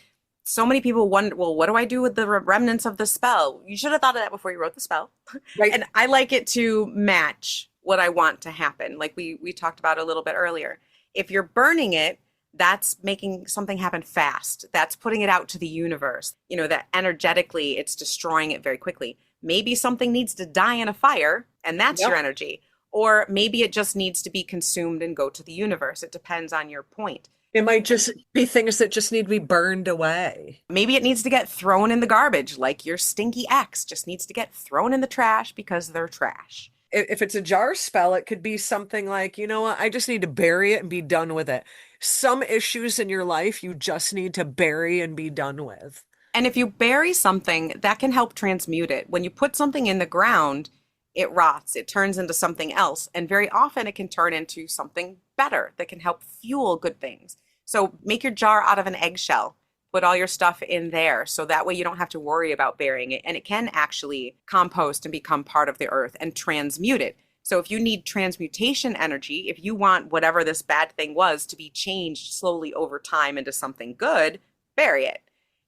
so many people wonder, well, what do I do with the remnants of the spell? You should have thought of that before you wrote the spell. Right. And I like it to match what I want to happen. Like we talked about a little bit earlier. If you're burning it, that's making something happen fast. That's putting it out to the universe. That energetically it's destroying it very quickly. Maybe something needs to die in a fire, and that's your energy. Or maybe it just needs to be consumed and go to the universe. It depends on your point. It might just be things that just need to be burned away. Maybe it needs to get thrown in the garbage, like your stinky ex just needs to get thrown in the trash because they're trash. If it's a jar spell, it could be something like, you know what, I just need to bury it and be done with it. Some issues in your life you just need to bury and be done with. And if you bury something, that can help transmute it. When you put something in the ground, it rots, it turns into something else. And very often it can turn into something better that can help fuel good things. So make your jar out of an eggshell. Put all your stuff in there so that way you don't have to worry about burying it. And it can actually compost and become part of the earth and transmute it. So if you need transmutation energy, if you want whatever this bad thing was to be changed slowly over time into something good, bury it.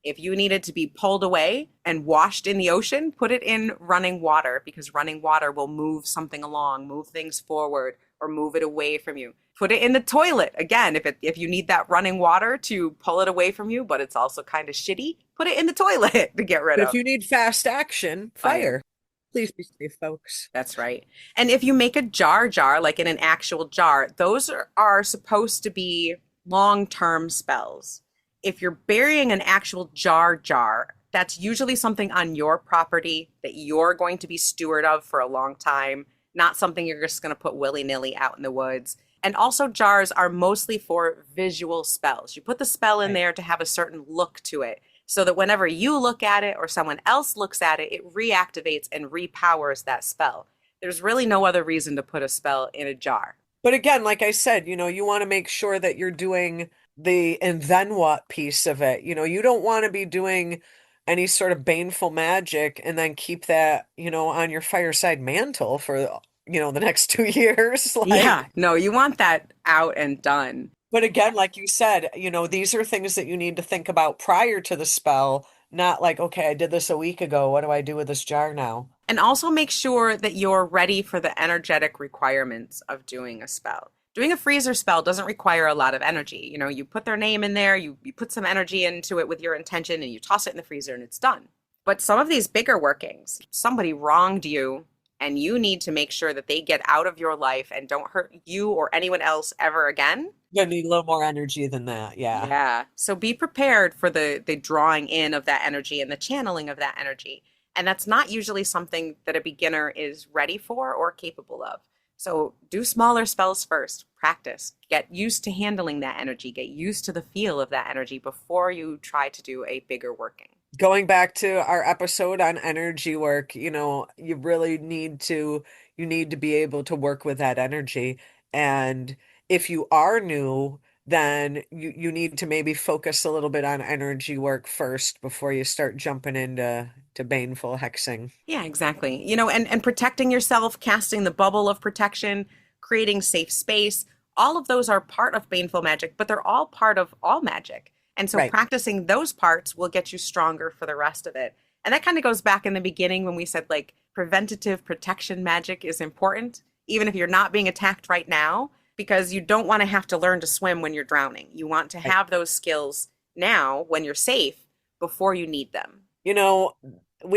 If you need it to be pulled away and washed in the ocean, put it in running water because running water will move something along, move things forward, or move it away from you. Put it in the toilet. Again, if you need that running water to pull it away from you, but it's also kind of shitty, put it in the toilet to get rid But if of. you need fast action, Fire. fire. Please be safe, folks. That's right. And if you make a jar, like in an actual jar, those are supposed to be long-term spells. If you're burying an actual jar, that's usually something on your property that you're going to be steward of for a long time, not something you're just going to put willy-nilly out in the woods. And also, jars are mostly for visual spells. You put the spell in Right. there to have a certain look to it so that whenever you look at it or someone else looks at it, it reactivates and repowers that spell. There's really no other reason to put a spell in a jar. But again, like I said, you want to make sure that you're doing the and then what piece of it. You don't want to be doing any sort of baneful magic and then keep that, on your fireside mantle for, the next 2 years. Yeah, no, you want that out and done. But again, like you said, these are things that you need to think about prior to the spell, not like, okay, I did this a week ago. What do I do with this jar now? And also make sure that you're ready for the energetic requirements of doing a spell. Doing a freezer spell doesn't require a lot of energy. You put their name in there, you put some energy into it with your intention, and you toss it in the freezer and it's done. But some of these bigger workings, somebody wronged you, and you need to make sure that they get out of your life and don't hurt you or anyone else ever again. You're gonna need a little more energy than that. Yeah. Yeah. So be prepared for the drawing in of that energy and the channeling of that energy. And that's not usually something that a beginner is ready for or capable of. So do smaller spells first, practice, get used to handling that energy, get used to the feel of that energy before you try to do a bigger working. Going back to our episode on energy work, you really you need to be able to work with that energy. And if you are new, then you need to maybe focus a little bit on energy work first before you start jumping into baneful hexing. Yeah, exactly. And protecting yourself, casting the bubble of protection, creating safe space, all of those are part of baneful magic, but they're all part of all magic. And so Right. practicing those parts will get you stronger for the rest of it. And that kind of goes back in the beginning when we said like preventative protection magic is important, even if you're not being attacked right now, because you don't want to have to learn to swim when you're drowning. You want to Right. have those skills now when you're safe before you need them. You know,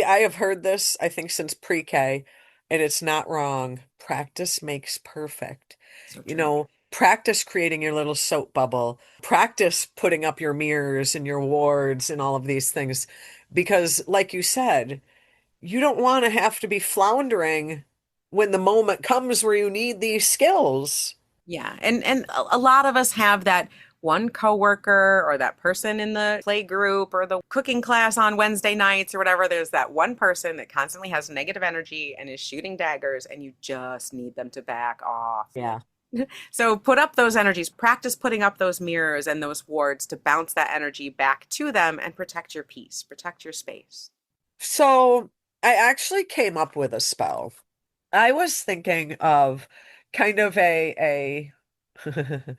I have heard this, I think, since pre-K, and it's not wrong. Practice makes perfect. So You true. know, practice creating your little soap bubble. Practice putting up your mirrors and your wards and all of these things. Because, like you said, you don't want to have to be floundering when the moment comes where you need these skills. Yeah, and a lot of us have that one coworker or that person in the play group or the cooking class on Wednesday nights or whatever. There's that one person that constantly has negative energy and is shooting daggers, and you just need them to back off. Yeah. So put up those energies, practice putting up those mirrors and those wards to bounce that energy back to them and protect your peace, protect your space. So I actually came up with a spell. I was thinking of kind of a an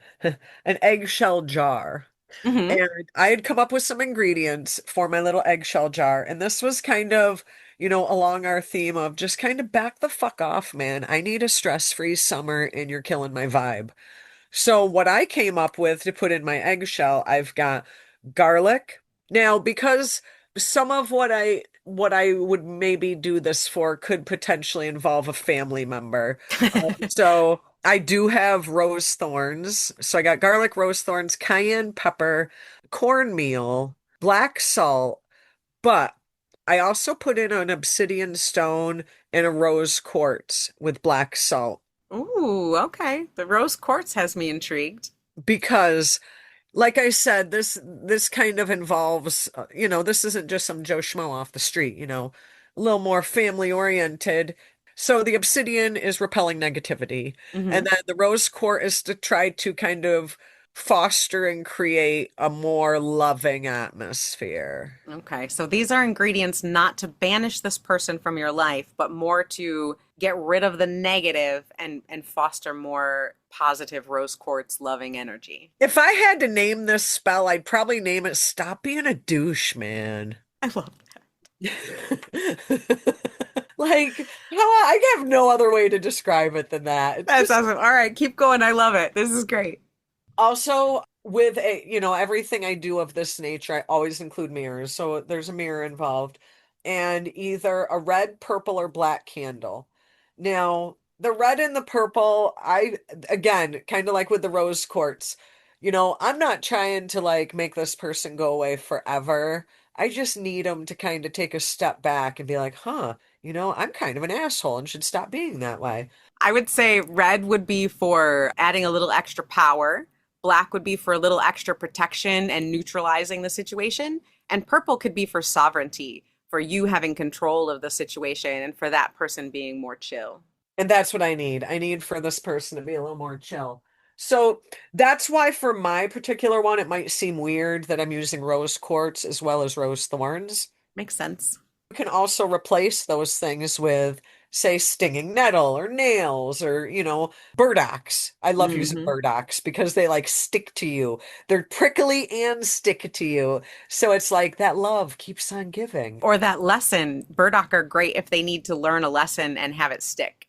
eggshell jar. Hmm. And I had come up with some ingredients for my little eggshell jar. And this was kind of, along our theme of just kind of back the fuck off, man. I need a stress-free summer and you're killing my vibe. So what I came up with to put in my eggshell, I've got garlic. Now, because some of what I would maybe do this for could potentially involve a family member. So I do have rose thorns. So I got garlic, rose thorns, cayenne pepper, cornmeal, black salt, but I also put in an obsidian stone and a rose quartz with black salt Ooh, okay. The rose quartz has me intrigued. because like I said, this kind of involves, this isn't just some Joe Schmo off the street, a little more family oriented. So the obsidian is repelling negativity, and Hmm. then the rose quartz is to try to kind of foster and create a more loving atmosphere. Okay, so these are ingredients not to banish this person from your life, but more to get rid of the negative and foster more positive rose quartz loving energy. If I had to name this spell, I'd probably name it Stop Being a Douche, man. I love that. Like, how I have no other way to describe it than that. It's That's just awesome. All right, keep going. I love it. This is great. also with everything I do of this nature, I always include mirrors. So there's a mirror involved and either a red, purple, or black candle. Now, the red and the purple, again, kind of like with the rose quartz, I'm not trying to like make this person go away forever. I just need them to kind of take a step back and be like, huh, I'm kind of an asshole and should stop being that way. I would say red would be for adding a little extra power. Black would be for a little extra protection and neutralizing the situation. And purple could be for sovereignty, for you having control of the situation and for that person being more chill. And that's what I need. I need for this person to be a little more chill. So that's why for my particular one, it might seem weird that I'm using rose quartz as well as rose thorns. Makes sense. You can also replace those things with, say, stinging nettle or nails or, burdocks. I love using Hmm. burdocks because they like stick to you. They're prickly and stick to you. So it's like that love keeps on giving. Or that lesson. Burdock are great if they need to learn a lesson and have it stick.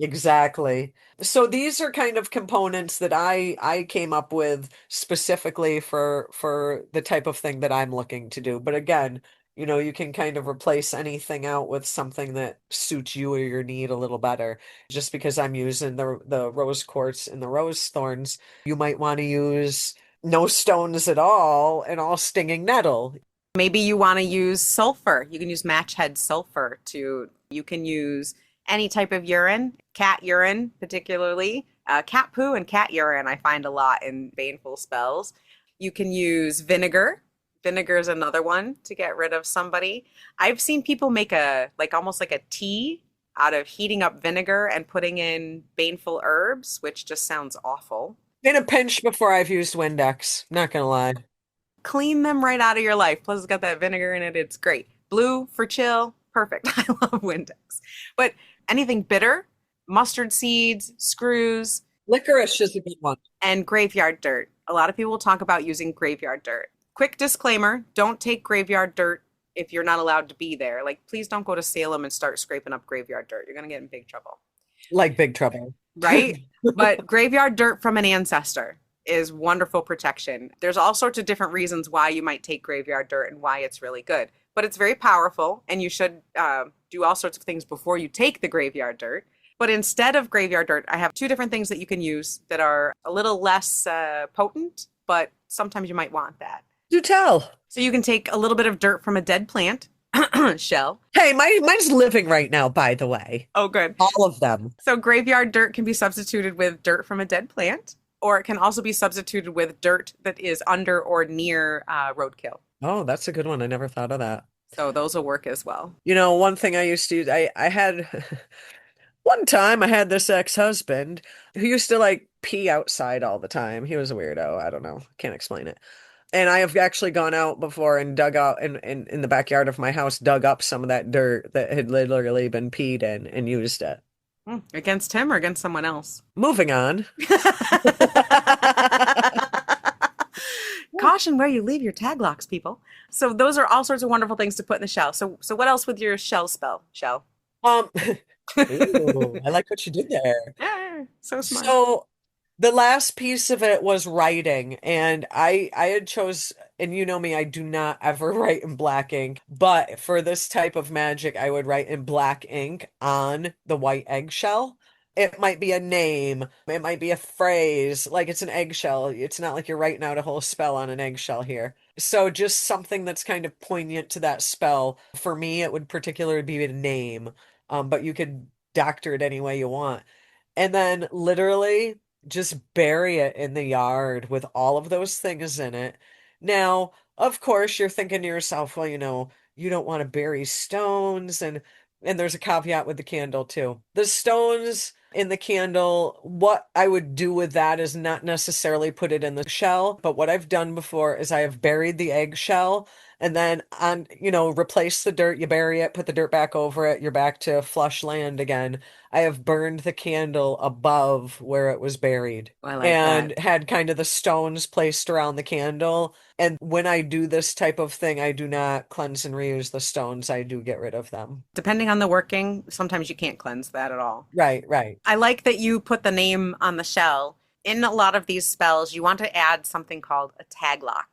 Exactly. So these are kind of components that I came up with specifically for the type of thing that I'm looking to do. But again, you can kind of replace anything out with something that suits you or your need a little better. Just because I'm using the rose quartz and the rose thorns, you might want to use no stones at all and all stinging nettle. Maybe you want to use sulfur. You can use match head sulfur you can use any type of urine, cat urine particularly. Cat poo and cat urine I find a lot in baneful spells. You can use vinegar. Vinegar is another one to get rid of somebody. I've seen people make like almost like a tea out of heating up vinegar and putting in baneful herbs, which just sounds awful. In a pinch before I've used Windex, not gonna lie. Clean them right out of your life. Plus, it's got that vinegar in it. It's great. Blue for chill. Perfect. I love Windex. But anything bitter, mustard seeds, screws, Licorice is a good one. and graveyard dirt. A lot of people will talk about using graveyard dirt. Quick disclaimer, don't take graveyard dirt if you're not allowed to be there. Like, please don't go to Salem and start scraping up graveyard dirt. You're going to get in big trouble, Like Big Trouble. right? But graveyard dirt from an ancestor is wonderful protection. There's all sorts of different reasons why you might take graveyard dirt and why it's really good. But it's very powerful, and you should do all sorts of things before you take the graveyard dirt. But instead of graveyard dirt, I have two different things that you can use that are a little less potent, but sometimes you might want that. Do tell. So you can take a little bit of dirt from a dead plant, shell. Hey, mine's living right now, by the way. Oh, good. All of them. So graveyard dirt can be substituted with dirt from a dead plant, or it can also be substituted with dirt that is under or near roadkill. Oh, that's a good one. I never thought of that. So those will work as well. One thing I used to use, I had one time I had this ex-husband who used to like pee outside all the time. He was a weirdo. I don't know. Can't explain it. And I have actually gone out before and dug out in the backyard of my house, dug up some of that dirt that had literally been peed in and used it. Against him or against someone else? Moving on. Caution where you leave your tag locks, people. So those are all sorts of wonderful things to put in the shell. So what else with your shell spell? Shell. Um, ooh, I like what you did there. Yeah, so smart. So the last piece of it was writing, and I had chose, and you know me, I do not ever write in black ink, but for this type of magic, I would write in black ink on the white eggshell. It might be a name, it might be a phrase, like it's an eggshell. It's not like you're writing out a whole spell on an eggshell here. So just something that's kind of poignant to that spell. For me, it would particularly be a name, but you could doctor it any way you want. And then literally just bury it in the yard with all of those things in it. Now, of course, you're thinking to yourself, well, you don't want to bury stones and there's a caveat with the candle too. The stones in the candle, what I would do with that is not necessarily put it in the shell, but what I've done before is I have buried the eggshell And then replace the dirt, you bury it, put the dirt back over it, you're back to flush land again. I have burned the candle above where it was buried I like that. and had kind of the stones placed around the candle. And when I do this type of thing, I do not cleanse and reuse the stones. I do get rid of them. Depending on the working, sometimes you can't cleanse that at all. Right, right. I like that you put the name on the shell. In a lot of these spells, you want to add something called a tag lock.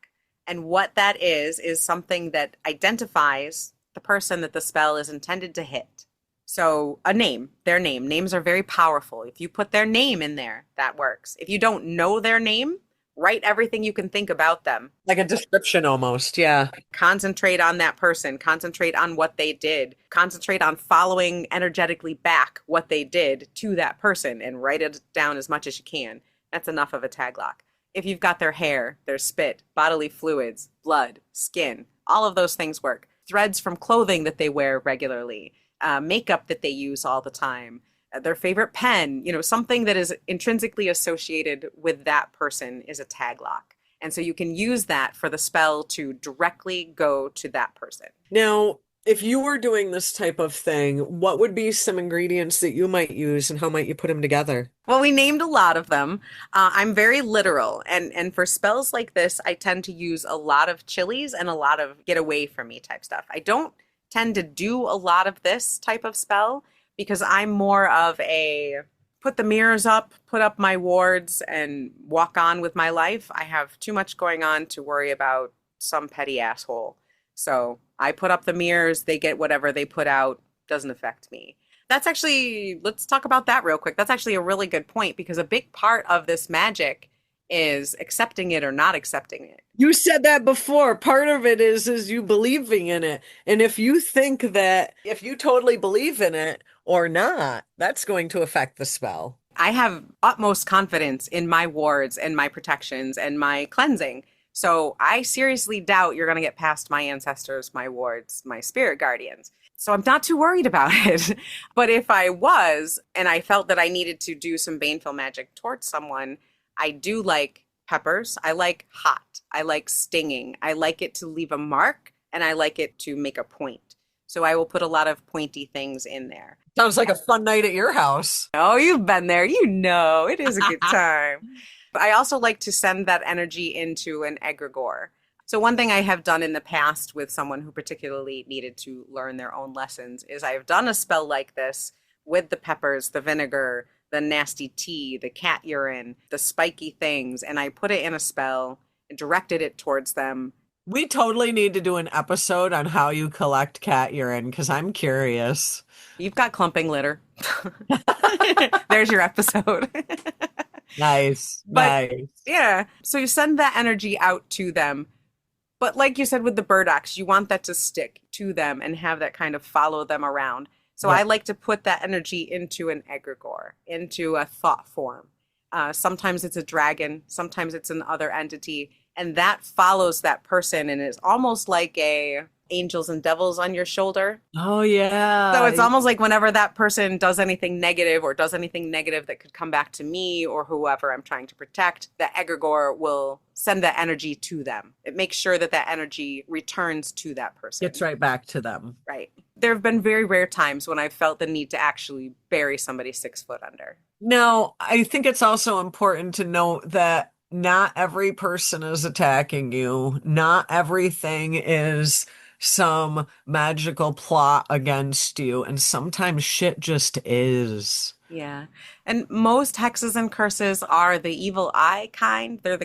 And what that is something that identifies the person that the spell is intended to hit. So, a name, their name. Names are very powerful. If you put their name in there, that works. If you don't know their name, write everything you can think about them. Like a description almost, yeah. Concentrate on that person, concentrate on what they did, concentrate on following energetically back what they did to that person and write it down as much as you can. That's enough of a tag lock. If you've got their hair, their spit, bodily fluids, blood, skin, all of those things work. Threads from clothing that they wear regularly, makeup that they use all the time, their favorite pen, something that is intrinsically associated with that person is a tag lock. And so you can use that for the spell to directly go to that person. Now, if you were doing this type of thing, what would be some ingredients that you might use and how might you put them together? Well, we named a lot of them. I'm very literal. And for spells like this, I tend to use a lot of chilies and a lot of get away from me type stuff. I don't tend to do a lot of this type of spell because I'm more of a put the mirrors up, put up my wards, and walk on with my life. I have too much going on to worry about some petty asshole. So I put up the mirrors, they get whatever they put out, doesn't affect me. That's actually, let's talk about that real quick. That's actually a really good point because a big part of this magic is accepting it or not accepting it. You said that before. Part of it is you believing in it. And if you think that if you totally believe in it or not, that's going to affect the spell. I have utmost confidence in my wards and my protections and my cleansing. So I seriously doubt you're going to get past my ancestors, my wards, my spirit guardians. So I'm not too worried about it. But if I was, and I felt that I needed to do some baneful magic towards someone, I do like peppers. I like hot. I like stinging. I like it to leave a mark, and I like it to make a point. So I will put a lot of pointy things in there. Sounds like a fun night at your house. Oh, you've been there. It is a good time. But I also like to send that energy into an egregore. So one thing I have done in the past with someone who particularly needed to learn their own lessons is I have done a spell like this with the peppers, the vinegar, the nasty tea, the cat urine, the spiky things, and I put it in a spell and directed it towards them. We totally need to do an episode on how you collect cat urine because I'm curious. You've got clumping litter. There's your episode. Nice, But nice. yeah, so you send that energy out to them. But like you said with the burdocks, you want that to stick to them and have that kind of follow them around. So Yeah. I like to put that energy into an egregore, into a thought form. Sometimes it's a dragon, sometimes it's an other entity, and that follows that person and is almost like a angels and devils on your shoulder. Oh, yeah. So it's almost like whenever that person does anything negative or does anything negative that could come back to me or whoever I'm trying to protect, the egregore will send that energy to them. It makes sure that that energy returns to that person. Gets right back to them. Right. There have been very rare times when I've felt the need to actually bury somebody 6 foot under. Now, I think it's also important to note that not every person is attacking you. Not everything is some magical plot against you, and sometimes shit just is. Yeah. And most hexes and curses are the evil eye kind. They're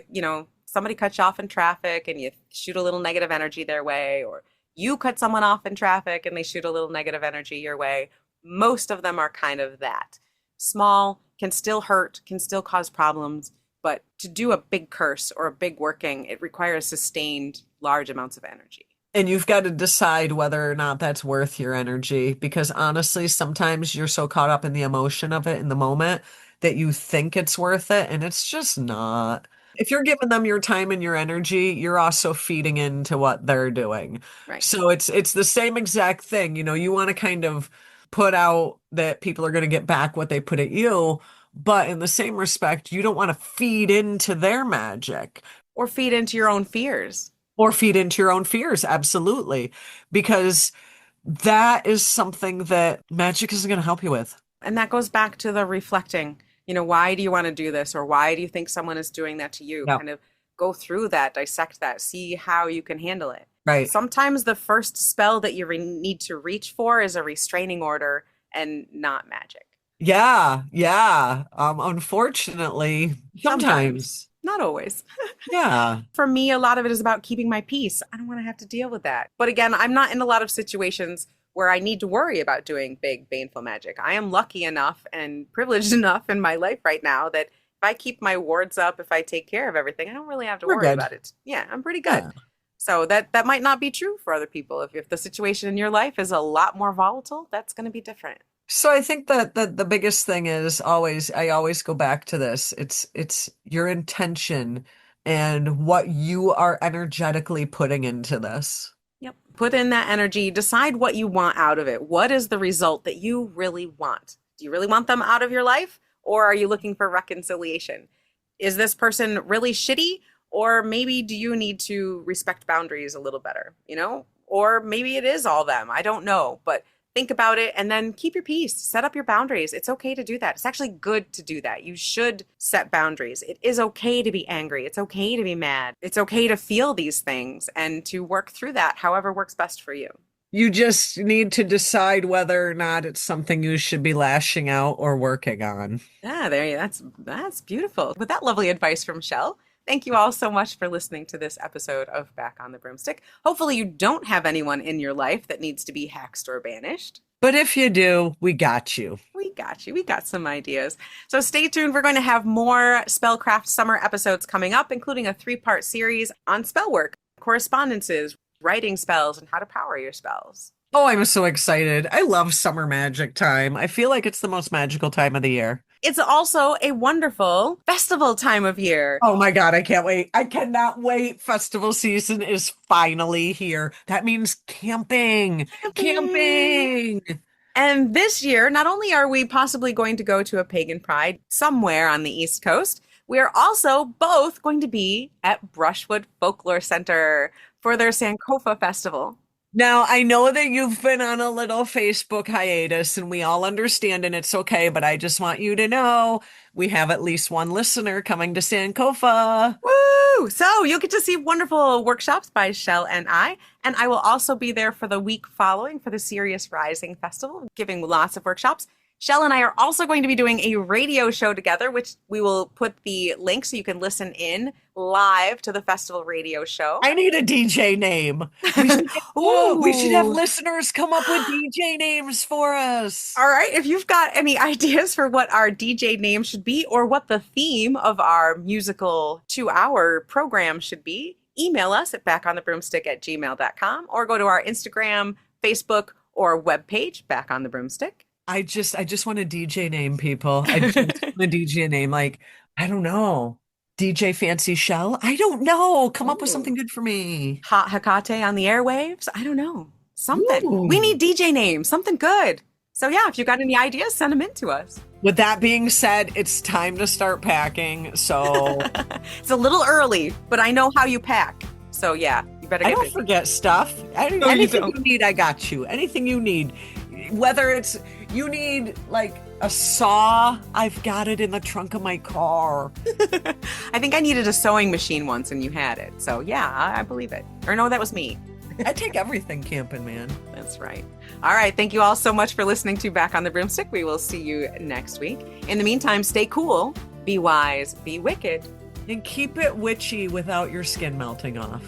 somebody cuts you off in traffic and you shoot a little negative energy their way, or you cut someone off in traffic and they shoot a little negative energy your way. Most of them are kind of that. Small, can still hurt, can still cause problems, but to do a big curse or a big working, it requires sustained large amounts of energy. And you've got to decide whether or not that's worth your energy, because honestly, sometimes you're so caught up in the emotion of it in the moment that you think it's worth it, and it's just not. If you're giving them your time and your energy, you're also feeding into what they're doing. Right. So it's the same exact thing. You want to kind of put out that people are going to get back what they put at you, but in the same respect, you don't want to feed into their magic. Or feed into your own fears. Or feed into your own fears, absolutely. Because that is something that magic isn't going to help you with. And that goes back to the reflecting. Why do you want to do this? Or why do you think someone is doing that to you? Yeah. Kind of go through that, dissect that, see how you can handle it. Right. Sometimes the first spell that you need to reach for is a restraining order and not magic. Yeah. Yeah. Unfortunately, Sometimes, sometimes. not always. Yeah. For me, a lot of it is about keeping my peace. I don't want to have to deal with that. But again, I'm not in a lot of situations where I need to worry about doing big, baneful magic. I am lucky enough and privileged enough in my life right now that if I keep my wards up, if I take care of everything, I don't really have to We're worry good. about it. Yeah, I'm pretty good. Yeah. So that might not be true for other people. If the situation in your life is a lot more volatile, that's going to be different. So I think that the biggest thing is always I always go back to this. It's your intention and what you are energetically putting into this. Yep. Put in that energy, decide what you want out of it. What is the result that you really want? Do you really want them out of your life? Or are you looking for reconciliation? Is this person really shitty? Or maybe do you need to respect boundaries a little better, Or maybe it is all them. I don't know. But think about it and then keep your peace. Set up your boundaries. It's okay to do that. It's actually good to do that. You should set boundaries. It is okay to be angry. It's okay to be mad. It's okay to feel these things and to work through that however works best for you. You just need to decide whether or not it's something you should be lashing out or working on. Yeah, there you that's beautiful. With that lovely advice from Chelle, thank you all so much for listening to this episode of Back on the Broomstick. Hopefully you don't have anyone in your life that needs to be hexed or banished. But if you do, we got you. We got you. We got some ideas. So stay tuned. We're going to have more Spellcraft Summer episodes coming up, including a 3-part series on spell work, correspondences, writing spells, and how to power your spells. Oh, I'm so excited. I love summer magic time. I feel like it's the most magical time of the year. It's also a wonderful festival time of year. Oh my God, I can't wait. I cannot wait. Festival season is finally here. That means camping. Camping. And this year, not only are we possibly going to go to a pagan pride somewhere on the East Coast, we are also both going to be at Brushwood Folklore Center for their Sankofa Festival. Now, I know that you've been on a little Facebook hiatus and we all understand and it's okay, but I just want you to know we have at least one listener coming to Sankofa. Woo! So you'll get to see wonderful workshops by Chelle and I will also be there for the week following for the Serious Rising Festival, giving lots of workshops. Chelle and I are also going to be doing a radio show together, which we will put the link so you can listen in live to the festival radio show. I need a DJ name. We should have listeners come up with DJ names for us. All right. If you've got any ideas for what our DJ name should be or what the theme of our musical 2-hour program should be, email us at backonthebroomstick@gmail.com or go to our Instagram, Facebook, or webpage, Back on the Broomstick. I just want a DJ name, people. I just want a DJ name. Like, I don't know. DJ Fancy Chelle? I don't know. Come up with something good for me. Hot Hecate on the airwaves? I don't know. Something. Ooh. We need DJ names. Something good. So yeah, if you've got any ideas, send them in to us. With that being said, it's time to start packing. So it's a little early, but I know how you pack. So yeah, you better I get don't busy. forget stuff. Anything you need, I got you. Anything you need. Whether it's you need like a saw, I've got it in the trunk of my car. I think I needed a sewing machine once and you had it. So yeah, I believe it. Or no, that was me. I take everything camping, man. That's right. All right. Thank you all so much for listening to Back on the Broomstick. We will see you next week. In the meantime, stay cool, be wise, be wicked, And keep it witchy without your skin melting off.